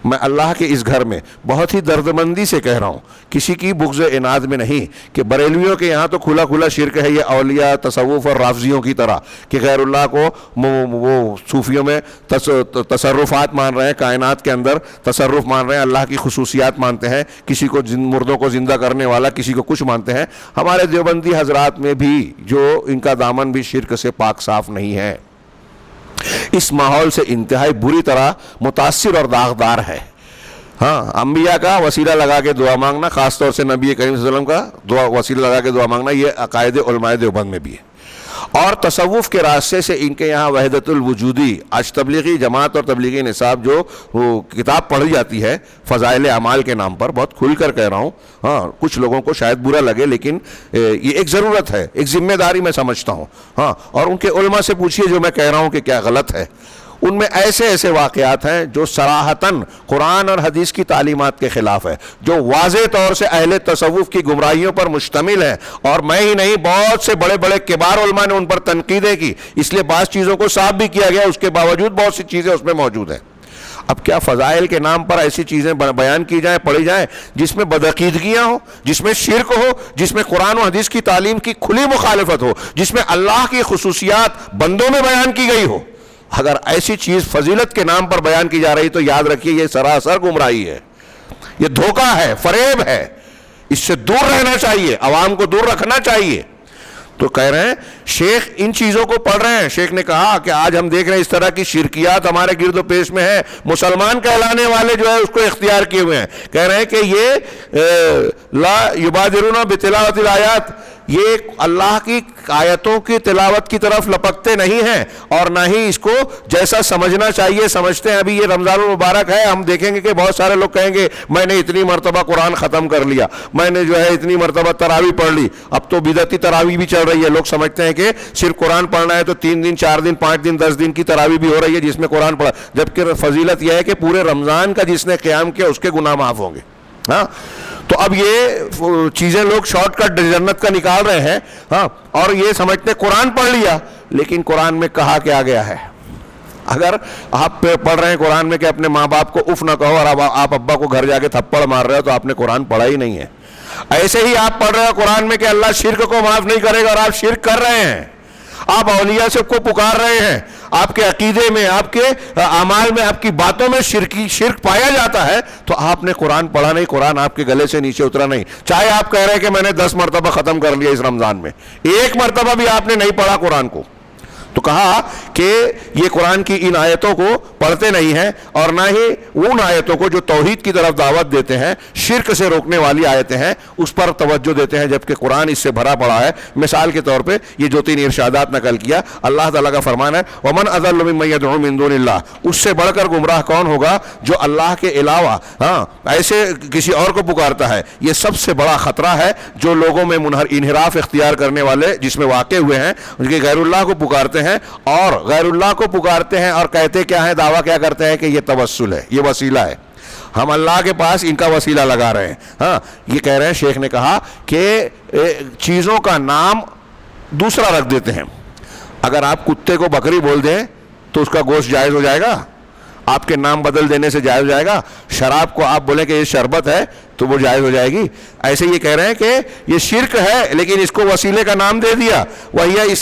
میں اللہ کے اس گھر میں بہت ہی دردمندی سے کہہ رہا ہوں، کسی کی بغض عناد میں نہیں، کہ بریلویوں کے یہاں تو کھلا کھلا شرک ہے، یہ اولیاء تصوف اور رافضیوں کی طرح کہ غیر اللہ کو وہ صوفیوں میں تصرفات مان رہے ہیں، کائنات کے اندر تصرف مان رہے ہیں، اللہ کی خصوصیات مانتے ہیں، کسی کو مردوں کو زندہ کرنے والا، کسی کو کچھ مانتے ہیں۔ ہمارے دیوبندی حضرات میں بھی جو ان کا دامن بھی شرک سے پاک صاف نہیں ہے، اس ماحول سے انتہائی بری طرح متاثر اور داغدار ہے۔ ہاں، انبیاء کا وسیلہ لگا کے دعا مانگنا، خاص طور سے نبی کریم صلی اللہ علیہ وسلم کا وسیلہ لگا کے دعا مانگنا، یہ عقائد علماء دیوبند میں بھی ہے۔ اور تصوف کے راستے سے ان کے یہاں وحدت الوجودی، آج تبلیغی جماعت اور تبلیغی نصاب جو وہ کتاب پڑھی جاتی ہے فضائل اعمال کے نام پر، بہت کھل کر کہہ رہا ہوں، ہاں کچھ لوگوں کو شاید برا لگے لیکن یہ ایک ضرورت ہے، ایک ذمہ داری میں سمجھتا ہوں، ہاں اور ان کے علماء سے پوچھیے جو میں کہہ رہا ہوں کہ کیا غلط ہے۔ ان میں ایسے ایسے واقعات ہیں جو صراحتاً قرآن اور حدیث کی تعلیمات کے خلاف ہے، جو واضح طور سے اہل تصوف کی گمراہیوں پر مشتمل ہے، اور میں ہی نہیں بہت سے بڑے بڑے کبار علماء نے ان پر تنقیدیں کی، اس لیے بعض چیزوں کو صاف بھی کیا گیا، اس کے باوجود بہت سی چیزیں اس میں موجود ہیں۔ اب کیا فضائل کے نام پر ایسی چیزیں بیان کی جائیں، پڑھی جائیں جس میں بدعقیدگیاں ہوں، جس میں شرک ہو، جس میں قرآن و حدیث کی تعلیم کی کھلی مخالفت ہو، جس میں اللہ کی خصوصیات بندوں میں بیان کی گئی ہو؟ اگر ایسی چیز فضیلت کے نام پر بیان کی جا رہی تو یاد رکھیے یہ سراسر گمراہی ہے، یہ دھوکہ ہے، فریب ہے، اس سے دور رہنا چاہیے، عوام کو دور رکھنا چاہیے۔ تو کہہ رہے ہیں شیخ ان چیزوں کو پڑھ رہے ہیں۔ شیخ نے کہا کہ آج ہم دیکھ رہے ہیں اس طرح کی شرکیات ہمارے گرد و پیش میں ہے، مسلمان کہلانے والے جو ہے اس کو اختیار کیے ہوئے ہیں، کہہ رہے ہیں کہ یہ لا یبادرون بتلاوت الآیات، یہ اللہ کی آیتوں کی تلاوت کی طرف لپکتے نہیں ہیں، اور نہ ہی اس کو جیسا سمجھنا چاہیے سمجھتے ہیں۔ ابھی یہ رمضان المبارک ہے، ہم دیکھیں گے کہ بہت سارے لوگ کہیں گے میں نے اتنی مرتبہ قرآن ختم کر لیا، میں نے جو ہے اتنی مرتبہ تراویح پڑھ لی۔ اب تو بدعتی تراویح بھی چل رہی ہے، لوگ سمجھتے ہیں کہ صرف قرآن پڑھنا ہے تو 3 دن 4 دن 5 دن 10 دن کی تراویح بھی ہو رہی ہے جس میں قرآن پڑھا، جبکہ فضیلت یہ ہے کہ پورے رمضان کا جس نے قیام کیا اس کے گناہ معاف ہوں گے۔ ہاں تو اب یہ چیزیں لوگ شارٹ کٹ جنت کا نکال رہے ہیں، ہاں اور یہ سمجھتے قرآن پڑھ لیا، لیکن قرآن میں کہا کیا گیا ہے؟ اگر آپ پڑھ رہے ہیں قرآن میں کہ اپنے ماں باپ کو اف نہ کہو، اور آپ ابا کو گھر جا کے تھپڑ مار رہے ہو، تو آپ نے قرآن پڑھا ہی نہیں ہے۔ ایسے ہی آپ پڑھ رہے ہو قرآن میں کہ اللہ شرک کو معاف نہیں کرے گا، اور آپ شرک کر رہے ہیں، آپ اولیاء سے کو پکار رہے ہیں، آپ کے عقیدے میں، آپ کے اعمال میں، آپ کی باتوں میں شرک پایا جاتا ہے، تو آپ نے قرآن پڑھا نہیں، قرآن آپ کے گلے سے نیچے اترا نہیں۔ چاہے آپ کہہ رہے ہیں کہ میں نے 10 مرتبہ ختم کر لیا اس رمضان میں، 1 مرتبہ بھی آپ نے نہیں پڑھا قرآن کو۔ تو کہا کہ یہ قرآن کی ان آیتوں کو پڑھتے نہیں ہیں، اور نہ ہی ان آیتوں کو جو توحید کی طرف دعوت دیتے ہیں، شرک سے روکنے والی آیتیں ہیں اس پر توجہ دیتے ہیں، جبکہ قرآن اس سے بھرا پڑا ہے۔ مثال کے طور پہ یہ جو 3 ارشادات نقل کیا، اللہ تعالیٰ کا فرمان ہے وَمَنْ أَضَلُّ مِمَّن يَدْعُو مِن دُونِ اللَّهِ، اس سے بڑھ کر گمراہ کون ہوگا جو اللہ کے علاوہ ایسے کسی اور کو پکارتا ہے۔ یہ سب سے بڑا خطرہ ہے جو لوگوں میں انحراف اختیار کرنے والے جس میں واقع ہوئے ہیں، ان کے غیر اللہ کو پکارتے ہیں، اور غیر اللہ کو پکارتے ہیں اور کہتے کیا ہے، دعویٰ کیا کرتے ہیں کہ یہ توسل ہے، یہ وسیلہ ہے، ہم اللہ کے پاس ان کا وسیلہ لگا رہے ہیں۔ ہاں یہ کہہ رہے ہیں، شیخ نے کہا کہ چیزوں کا نام دوسرا رکھ دیتے ہیں۔ اگر آپ کتے کو بکری بول دیں تو اس کا گوشت جائز ہو جائے گا، آپ کے نام بدل دینے سے جائز ہو جائے گا۔ شراب کو آپ بولیں کہ یہ شربت ہے تو وہ جائز ہو جائے گی۔ ایسے یہ کہہ رہے ہیں کہ یہ شرک ہے لیکن اس کو وسیلے کا نام دے دیا،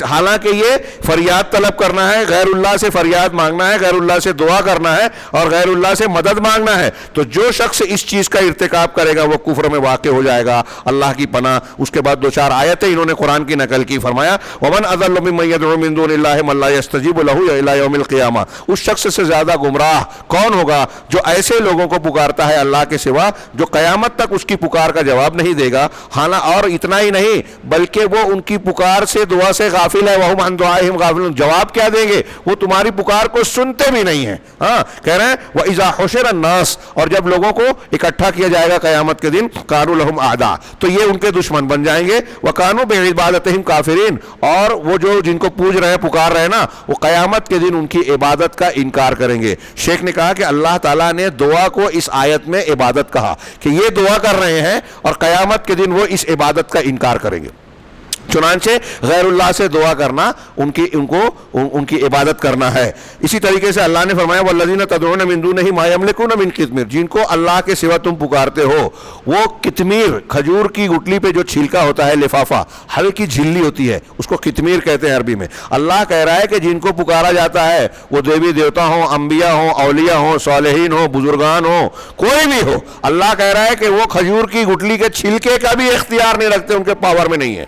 حالانکہ یہ فریاد طلب کرنا ہے، غیر اللہ سے فریاد مانگنا ہے، غیر اللہ سے دعا کرنا ہے اور غیر اللہ سے مدد مانگنا ہے۔ تو جو شخص اس چیز کا ارتکاب کرے گا وہ کفر میں واقع ہو جائے گا، اللہ کی پناہ۔ اس کے بعد 2-4 آیتیں انہوں نے قرآن کی نقل کی، فرمایا وَمَنْ أَضَلُّ مِمَّن يَدْعُو مِن دُونِ اللَّهِ مَن لَّا يَسْتَجِيبُ لَهُ إِلَىٰ يَوْمِ الْقِيَامَةِ۔ اس شخص سے زیادہ گمراہ کون ہوگا جو ایسے لوگوں کو پکارتا ہے اللہ کے سوا جو قیامت تک اس کی پکار کا جواب نہیں دے گا۔ اور اتنا ہی نہیں بلکہ وہ ان کی پکار سے، دعا سے غافل ہے، وَهُمْ عَنْ دُعَائِهِمْ غَافِلُونَ، جواب کیا دیں گے؟ وہ تمہاری پکار کو سنتے بھی نہیں ہیں۔ کہہ رہے ہیں وَإِذَا حُشِرَ النَّاسُ، اور جب لوگوں کو اکٹھا کیا جائے گا قیامت کے دن، كَانُوا لَهُمْ أَعْدَاءَ، تو یہ ان کے دشمن بن جائیں گے۔ وَكَانُوا بِعِبَادَتِهِمْ كَافِرِينَ، اور وہ جو جن کو پوج رہے ہیں، پکار رہے ہیں نا، وہ قیامت کے دن ان کی عبادت کا انکار کریں گے۔ شیخ نے کہا کہ اللہ تعالیٰ نے دعا کو اس آیت میں عبادت کہا کہ یہ دعا کر رہے ہیں اور قیامت کے دن وہ اس عبادت کا انکار کریں گے۔ چنانچہ غیر اللہ سے دعا کرنا ان کی عبادت کرنا ہے۔ اسی طریقے سے اللہ نے فرمایا وَالَّذِينَ تَدْعُونَ مِن دُونِهِ مَا يَمْلِكُونَ مِن قِطْمِيرٍ، جن کو اللہ کے سوا تم پکارتے ہو وہ قطمیر، کھجور کی گٹلی پہ جو چھلکا ہوتا ہے، لفافہ، ہلکی جھلی ہوتی ہے، اس کو قطمیر کہتے ہیں عربی میں۔ اللہ کہہ رہا ہے کہ جن کو پکارا جاتا ہے وہ دیوی دیوتا ہوں، انبیاء ہوں، اولیاء ہوں، صالحین ہوں، بزرگان ہوں، کوئی بھی ہو، اللہ کہہ رہا ہے کہ وہ کھجور کی گٹلی کے چھلکے کا بھی اختیار نہیں رکھتے، ان کے پاور میں نہیں ہے۔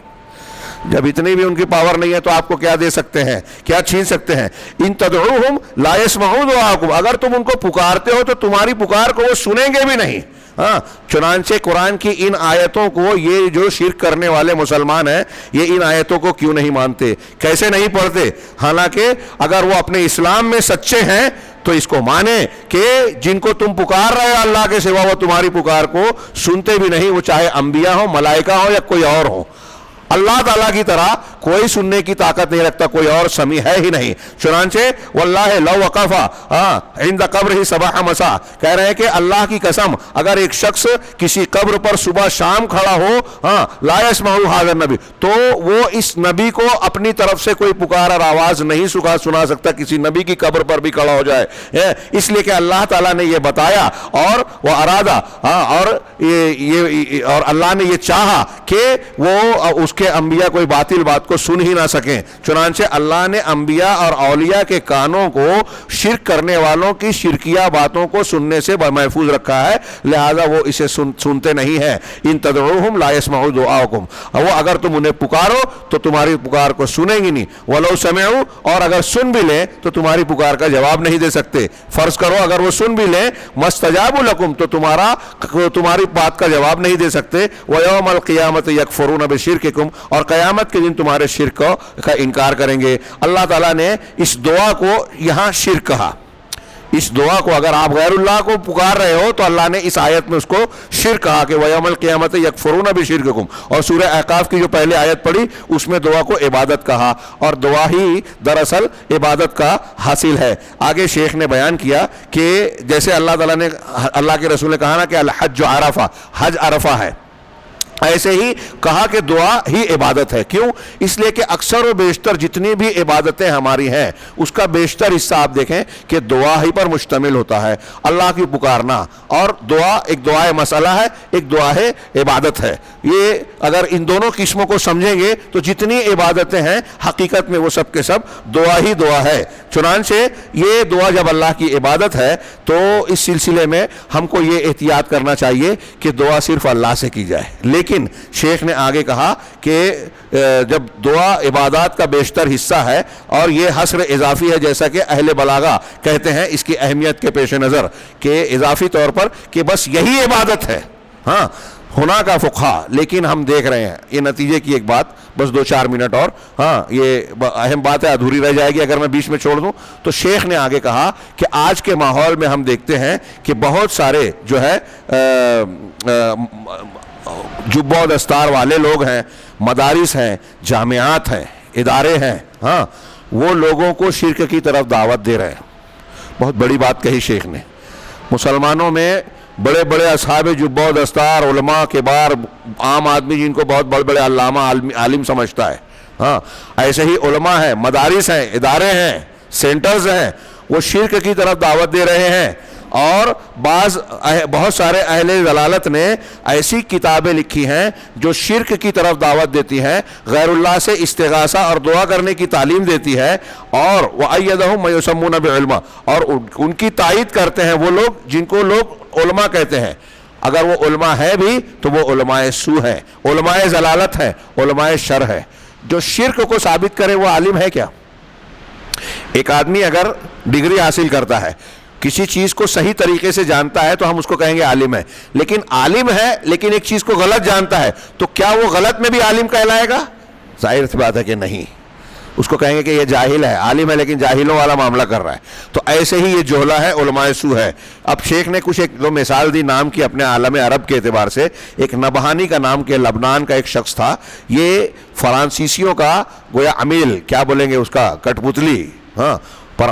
جب اتنی بھی ان کی پاور نہیں ہے تو آپ کو کیا دے سکتے ہیں, کیا چھین سکتے ہیں؟ ان تدعوہم لا یسمعوا دعاءکم, اگر تم ان کو پکارتے ہو تو تمہاری پکار کو وہ سنیں گے بھی نہیں. ہاں, چنانچہ قرآن کی ان آیتوں کو یہ جو شرک کرنے والے مسلمان ہیں یہ ان آیتوں کو کیوں نہیں مانتے, کیسے نہیں پڑھتے؟ حالانکہ اگر وہ اپنے اسلام میں سچے ہیں تو اس کو مانیں کہ جن کو تم پکار رہے ہو اللہ کے سوا وہ تمہاری پکار کو سنتے بھی نہیں, وہ چاہے انبیاء ہوں, ملائکہ ہوں یا کوئی اور ہو. اللہ تعالیٰ کی طرح کوئی سننے کی طاقت نہیں رکھتا, کوئی اور سمیع ہے ہی نہیں. چنانچہ واللہ لو وقفا عند قبرہ صباح مساء, کہہ رہے ہیں کہ اللہ کی قسم اگر ایک شخص کسی قبر پر صبح شام کھڑا ہو, لا یسمع ھذا النبی, تو وہ اس نبی کو اپنی طرف سے کوئی پکار اور آواز نہیں سنا سکتا کسی نبی کی قبر پر بھی کھڑا ہو جائے, اس لیے کہ اللہ تعالیٰ نے یہ بتایا اور وہ ارادہ, اور اللہ نے یہ چاہا کہ وہ اس کے انبیاء کوئی باطل بات کو سن ہی نہ سکیں. چنانچہ اللہ نے انبیاء اور اولیاء کے کانوں کو شرک کرنے والوں کی شرکیہ باتوں کو سننے سے محفوظ رکھا ہے, لہذا وہ اسے سنتے نہیں ہیں. ان تدعوہم لا یسمعوا دعاءکم, وہ اگر تم انہیں پکارو تو تمہاری پکار کو سنیں گی نہیں. ولو سمعوا, اور اگر سن بھی لیں تو تمہاری پکار کا جواب نہیں دے سکتے. فرض کرو اگر وہ سن بھی لیں مستجابوا لکم, تو تمہاری بات کا جواب نہیں دے سکتے. ویوم القیامت یکفرون بشرککم, اور قیامت کے دن تمہارے شرک کا انکار کریں گے. اللہ تعالیٰ نے اس دعا کو یہاں شرک کہا. اس دعا کو اگر آپ غیر اللہ کو پکار رہے ہو تو اللہ نے اس آیت میں اس کو شرک کہا کہ وَيَوْمَ الْقِيَامَةِ يَكْفُرُونَ بِشِرْكِكُمْ, اور سورہ احقاف کی جو پہلے آیت پڑھی اس میں دعا کو عبادت کہا, اور دعا ہی دراصل عبادت کا حاصل ہے. آگے شیخ نے بیان کیا کہ جیسے اللہ تعالیٰ نے, اللہ کے رسول نے کہا نا کہ الحج عرفہ, حج عرفہ ہے, ایسے ہی کہا کہ دعا ہی عبادت ہے. کیوں؟ اس لیے کہ اکثر و بیشتر جتنی بھی عبادتیں ہماری ہیں اس کا بیشتر حصہ آپ دیکھیں کہ دعا ہی پر مشتمل ہوتا ہے. اللہ کی پکارنا, اور دعا ایک دعائے مسئلہ ہے, ایک دعا ہے عبادت ہے. یہ اگر ان دونوں قسموں کو سمجھیں گے تو جتنی عبادتیں ہیں حقیقت میں وہ سب کے سب دعا ہی دعا ہے. چنانچہ یہ دعا جب اللہ کی عبادت ہے تو اس سلسلے میں ہم کو یہ احتیاط کرنا چاہیے کہ دعا صرف اللہ سے کی جائے. لیکن شیخ نے آگے کہا کہ جب دعا عبادات کا بیشتر حصہ ہے اور یہ حصر اضافی ہے, جیسا کہ اہل بلاغہ کہتے ہیں اس کی اہمیت کے پیش نظر کہ اضافی طور پر کہ بس یہی عبادت ہے. ہاں, ہونا کا فقہا, لیکن ہم دیکھ رہے ہیں یہ نتیجے کی ایک بات, بس 2-4 منٹ اور, ہاں یہ اہم بات ہے, ادھوری رہ جائے گی اگر میں بیچ میں چھوڑ دوں. تو شیخ نے آگے کہا کہ آج کے ماحول میں ہم دیکھتے ہیں کہ بہت سارے جو ہے جبہ و دستار والے لوگ ہیں, مدارس ہیں, جامعات ہیں, ادارے ہیں, ہاں, وہ لوگوں کو شرک کی طرف دعوت دے رہے ہیں. بہت بڑی بات کہی شیخ نے. مسلمانوں میں بڑے بڑے اصحاب جبہ و دستار, علماء کبار, عام آدمی جن کو بہت بڑے بڑے علامہ عالم سمجھتا ہے, ہاں, ایسے ہی علماء ہیں, مدارس ہیں, ادارے ہیں, سینٹرز ہیں, وہ شرک کی طرف دعوت دے رہے ہیں. اور بہت سارے اہل ضلالت نے ایسی کتابیں لکھی ہیں جو شرک کی طرف دعوت دیتی ہیں, غیر اللہ سے استغاثہ اور دعا کرنے کی تعلیم دیتی ہے, اور وَأَيَّدَهُمْ مَن يُسَمُّونَ بِعِلْمٍ, اور ان کی تائید کرتے ہیں وہ لوگ جن کو لوگ علماء کہتے ہیں. اگر وہ علماء ہے بھی تو وہ علماء سو ہیں, علماء ضلالت ہیں, علماء شر ہے. جو شرک کو ثابت کرے وہ عالم ہے کیا؟ ایک آدمی اگر ڈگری حاصل کرتا ہے, کسی چیز کو صحیح طریقے سے جانتا ہے تو ہم اس کو کہیں گے عالم ہے. لیکن عالم ہے لیکن ایک چیز کو غلط جانتا ہے تو کیا وہ غلط میں بھی عالم کہلائے گا؟ ظاہر سی بات ہے کہ نہیں. اس کو کہیں گے کہ یہ جاہل ہے, عالم ہے لیکن جاہلوں والا معاملہ کر رہا ہے. تو ایسے ہی یہ جوہلا ہے, علماء سو ہے. اب شیخ نے کچھ ایک دو مثال دی نام کی اپنے عالم عرب کے اعتبار سے. ایک نبہانی کا نام کے لبنان کا ایک شخص تھا, یہ فرانسیسیوں کا گویا عمیل, کیا بولیں گے اس کا, کٹ پتلی, ہاں,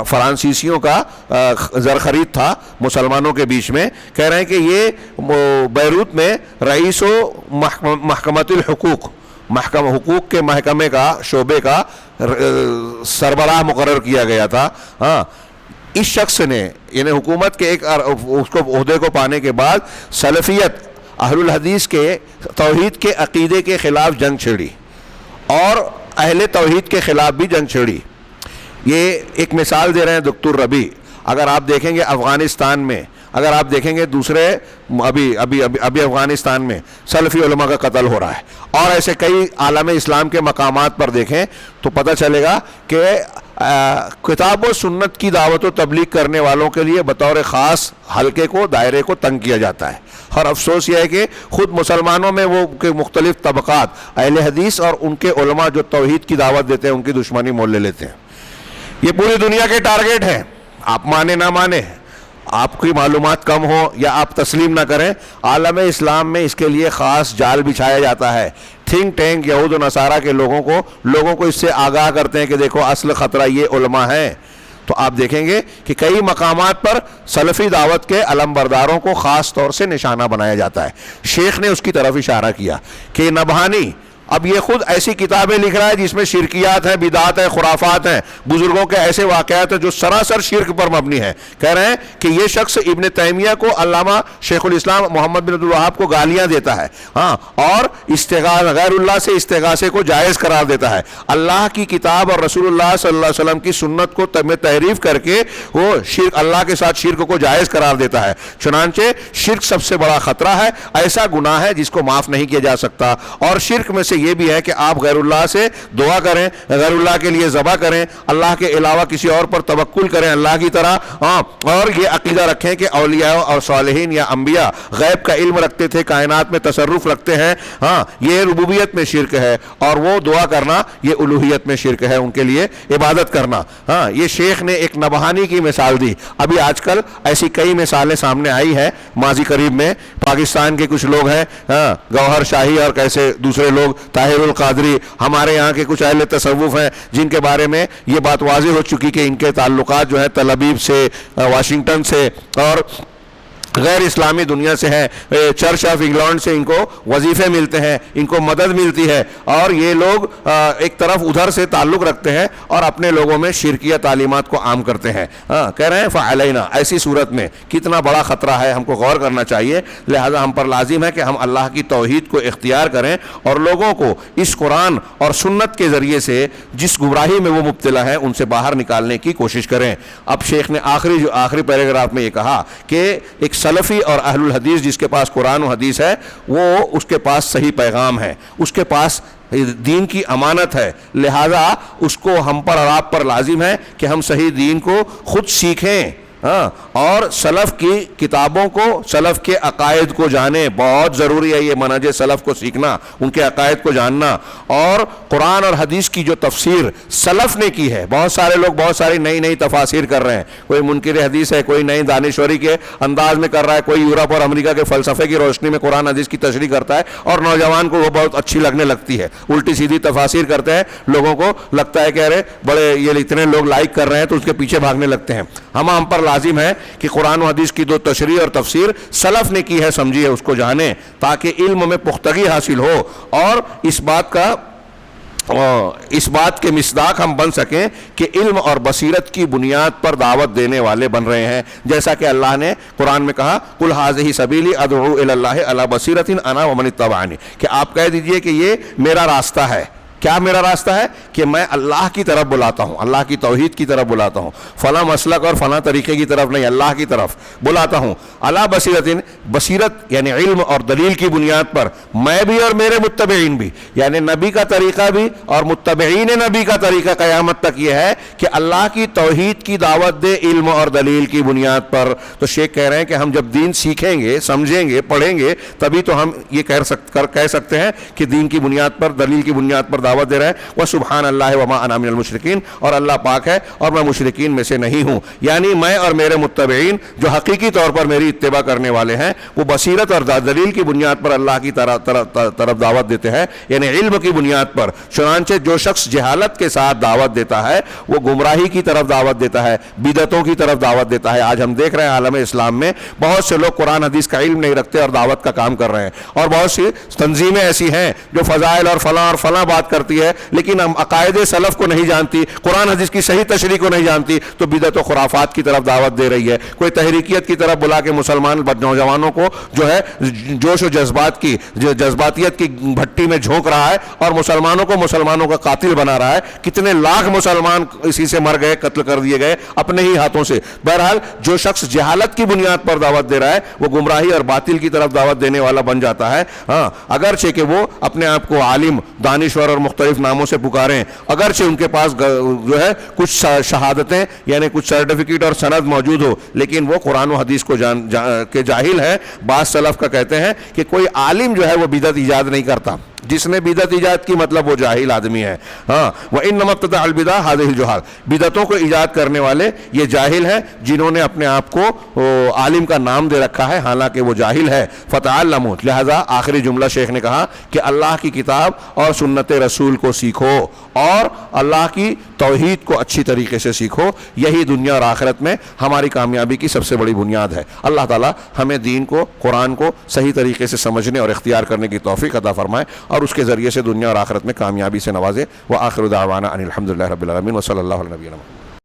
فرانسیسیوں کا زرخرید تھا مسلمانوں کے بیچ میں. کہہ رہے ہیں کہ یہ بیروت میں رئیس و محکمۃ الحقوق, حقوق کے محکمے کا, شعبے کا سربراہ مقرر کیا گیا تھا. ہاں, اس شخص نے یعنی حکومت کے ایک اس کو عہدے کو پانے کے بعد سلفیت, اہل الحدیث کے توحید کے عقیدے کے خلاف جنگ چھیڑی اور اہل توحید کے خلاف بھی جنگ چھیڑی. یہ ایک مثال دے رہے ہیں دکتور ربیع. اگر آپ دیکھیں گے افغانستان میں اگر آپ دیکھیں گے دوسرے ابھی افغانستان میں سلفی علماء کا قتل ہو رہا ہے، اور ایسے کئی عالم اسلام کے مقامات پر دیکھیں تو پتہ چلے گا کہ کتاب و سنت کی دعوت و تبلیغ کرنے والوں کے لیے بطور خاص حلقے کو، دائرے کو تنگ کیا جاتا ہے۔ اور افسوس یہ ہے کہ خود مسلمانوں میں وہ کہ مختلف طبقات اہل حدیث اور ان کے علماء جو توحید کی دعوت دیتے ہیں ان کی دشمنی مول لے لیتے ہیں۔ یہ پوری دنیا کے ٹارگیٹ ہیں، آپ مانے نہ مانے، آپ کی معلومات کم ہو یا آپ تسلیم نہ کریں، عالم اسلام میں اس کے لیے خاص جال بچھایا جاتا ہے۔ تھنک ٹینک یہود و نصارہ کے لوگوں کو اس سے آگاہ کرتے ہیں کہ دیکھو اصل خطرہ یہ علماء ہیں۔ تو آپ دیکھیں گے کہ کئی مقامات پر سلفی دعوت کے علمبرداروں کو خاص طور سے نشانہ بنایا جاتا ہے۔ شیخ نے اس کی طرف اشارہ کیا کہ نبہانی اب یہ خود ایسی کتابیں لکھ رہا ہے جس میں شرکیات ہیں، بدعات ہیں، خرافات ہیں، بزرگوں کے ایسے واقعات ہیں جو سراسر شرک پر مبنی ہیں۔ کہہ رہے ہیں کہ یہ شخص ابن تیمیہ کو، علامہ شیخ الاسلام محمد بن عبد الوہاب کو گالیاں دیتا ہے، اور غیر اللہ سے استغاثے کو جائز قرار دیتا ہے، اللہ کی کتاب اور رسول اللہ صلی اللہ علیہ وسلم کی سنت کو تحریف کر کے وہ شرک، اللہ کے ساتھ شرک کو جائز قرار دیتا ہے۔ چنانچہ شرک سب سے بڑا خطرہ ہے، ایسا گناہ ہے جس کو معاف نہیں کیا جا سکتا، اور شرک میں سے یہ بھی ہے کہ آپ غیر اللہ سے دعا کریں، غیر اللہ کے لیے ذبح کریں، اللہ کے علاوہ کسی اور پر توکل کریں اللہ کی طرح، اور یہ عقیدہ رکھیں کہ اولیاء اور صالحین یا انبیاء غیب کا علم رکھتے تھے، کائنات میں تصرف رکھتے ہیں، یہ ربوبیت میں شرک ہے، اور وہ دعا کرنا یہ الوہیت میں شرک ہے، ان کے لیے عبادت کرنا۔ یہ شیخ نے ایک نبہانی کی مثال دی۔ ابھی آج کل ایسی کئی مثالیں سامنے آئی ہے ماضی قریب میں، پاکستان کے کچھ لوگ ہیں، گوہر شاہی اور کیسے دوسرے لوگ، طاہر القادری، ہمارے یہاں کے کچھ اہل تصوف ہیں جن کے بارے میں یہ بات واضح ہو چکی کہ ان کے تعلقات جو ہیں تل ابیب سے، واشنگٹن سے اور غیر اسلامی دنیا سے ہے، چرچ آف انگلینڈ سے ان کو وظیفے ملتے ہیں، ان کو مدد ملتی ہے، اور یہ لوگ ایک طرف ادھر سے تعلق رکھتے ہیں اور اپنے لوگوں میں شرکیہ تعلیمات کو عام کرتے ہیں۔ کہہ رہے ہیں فعلینا، ایسی صورت میں کتنا بڑا خطرہ ہے، ہم کو غور کرنا چاہیے، لہذا ہم پر لازم ہے کہ ہم اللہ کی توحید کو اختیار کریں اور لوگوں کو اس قرآن اور سنت کے ذریعے سے جس گمراہی میں وہ مبتلا ہیں ان سے باہر نکالنے کی کوشش کریں۔ اب شیخ نے آخری پیراگراف میں یہ کہا کہ ایک سلفی اور اہل الحدیث جس کے پاس قرآن و حدیث ہے، وہ اس کے پاس صحیح پیغام ہے، اس کے پاس دین کی امانت ہے، لہذا اس کو ہم پر اور آپ پر لازم ہے کہ ہم صحیح دین کو خود سیکھیں، اور سلف کی کتابوں کو، سلف کے عقائد کو جانیں۔ بہت ضروری ہے یہ منہج سلف کو سیکھنا، ان کے عقائد کو جاننا، اور قرآن اور حدیث کی جو تفسیر سلف نے کی ہے، بہت سارے لوگ بہت ساری نئی تفاسیر کر رہے ہیں، کوئی منکر حدیث ہے، کوئی نئی دانشوری کے انداز میں کر رہا ہے، کوئی یورپ اور امریکہ کے فلسفے کی روشنی میں قرآن حدیث کی تشریح کرتا ہے، اور نوجوان کو وہ بہت اچھی لگنے لگتی ہے، الٹی سیدھی تفاسیر کرتے ہیں، لوگوں کو لگتا ہے کہ ارے بڑے یہ اتنے لوگ لائک کر رہے ہیں تو اس کے پیچھے بھاگنے لگتے ہیں۔ ہم پر لازم ہے کہ قرآن و حدیث کی دو تشریح اور تفسیر سلف نے کی ہے، سمجھیے، اس کو جانیں تاکہ علم میں پختگی حاصل ہو، اور اس بات کے مصداق ہم بن سکیں کہ علم اور بصیرت کی بنیاد پر دعوت دینے والے بن رہے ہیں، جیسا کہ اللہ نے قرآن میں کہا قل ھذہ سبیلی ادعو الی اللہ علی بصیرۃ انا ومن اتبعنی، کہ آپ کہہ دیجئے کہ یہ میرا راستہ ہے۔ کیا میرا راستہ ہے؟ کہ میں اللہ کی طرف بلاتا ہوں، اللہ کی توحید کی طرف بلاتا ہوں، فلاں مسلک اور فلاں طریقے کی طرف نہیں، اللہ کی طرف بلاتا ہوں۔ علی بصیرت، بصیرت یعنی علم اور دلیل کی بنیاد پر، میں بھی اور میرے متبعین بھی، یعنی نبی کا طریقہ بھی اور متبعین نبی کا طریقہ قیامت تک یہ ہے کہ اللہ کی توحید کی دعوت دے علم اور دلیل کی بنیاد پر۔ تو شیخ کہہ رہے ہیں کہ ہم جب دین سیکھیں گے، سمجھیں گے، پڑھیں گے، تبھی تو ہم یہ کہہ سکتے ہیں کہ دین کی بنیاد پر، دلیل کی بنیاد پر دعوت دے رہے ہیں۔ وَسُبْحَانَ اللَّهِ وَمَا أَنَا مِنَ الْمُشْرِكِينَ، اور اللہ پاک ہے اور میں مشرکین میں سے نہیں ہوں، یعنی میں اور میرے متبعین جو حقیقی طور پر میری اتباع کرنے والے ہیں وہ بصیرت اور دلیل کی بنیاد پر اللہ کی طرف دعوت دیتے ہیں، یعنی علم کی بنیاد پر۔ چنانچہ جو شخص جہالت کے ساتھ دعوت دیتا ہے وہ گمراہی کی طرف دعوت دیتا ہے، بدعتوں کی طرف دعوت دیتا ہے۔ آج ہم دیکھ رہے ہیں عالم اسلام میں بہت سے لوگ قرآن حدیث کا علم نہیں رکھتے اور دعوت کا کام کر رہے ہیں، اور بہت سی تنظیمیں ایسی ہیں جو فضائل اور فلاں بات کر کرتی ہے لیکن ہم عقائد سلف کو نہیں جانتی, قرآن حدیث کی صحیح تشریح کو نہیں جانتی, تو بدعت و خرافات کی طرف دعوت دے رہی ہے. کوئی تحریکیت کی طرف بلا کے مسلمان نوجوانوں کو جو ہے جوش و جذباتیت کی بھٹی میں جھونک رہا ہے اور مسلمانوں کا قاتل بنا رہا ہے. کتنے لاکھ مسلمان اسی سے مر گئے, قتل کر دیے گئے اپنے ہی ہاتھوں سے. بہرحال جو شخص جہالت کی بنیاد پر دعوت دے رہا ہے وہ گمراہی اور باطل کی طرف دعوت دینے والا بن جاتا ہے. ہاں, اگرچہ کہ وہ اپنے آپ کو عالم, دانشور اور مختلف ناموں سے پکاریں, اگرچہ ان کے پاس جو ہے کچھ شہادتیں یعنی کچھ سرٹیفکیٹ اور سند موجود ہو, لیکن وہ قرآن و حدیث کو کے جاہل ہیں. بعض سلف کا کہتے ہیں کہ کوئی عالم جو ہے وہ بدعت ایجاد نہیں کرتا, جس نے بدعت ایجاد کی مطلب وہ جاہل آدمی ہے. ہاں, وَإِنَّمَا ابْتَدَعَ الْبِدْعَ هَذِهِ الْجُهَالُ, بدعتوں کو ایجاد کرنے والے یہ جاہل ہیں جنہوں نے اپنے آپ کو عالم کا نام دے رکھا ہے حالانکہ وہ جاہل ہے. فَتَعَلَّمُوا, لہذا آخری جملہ شیخ نے کہا کہ اللہ کی کتاب اور سنت رسول کو سیکھو اور اللہ کی توحید کو اچھی طریقے سے سیکھو, یہی دنیا اور آخرت میں ہماری کامیابی کی سب سے بڑی بنیاد ہے. اللہ تعالیٰ ہمیں دین کو, قرآن کو صحیح طریقے سے سمجھنے اور اختیار کرنے کی توفیق عطا فرمائے اور اس کے ذریعے سے دنیا اور آخرت میں کامیابی سے نوازے. وآخر دعوانا ان الحمد للہ رب العالمین وصلی اللہ علیہ وسلم.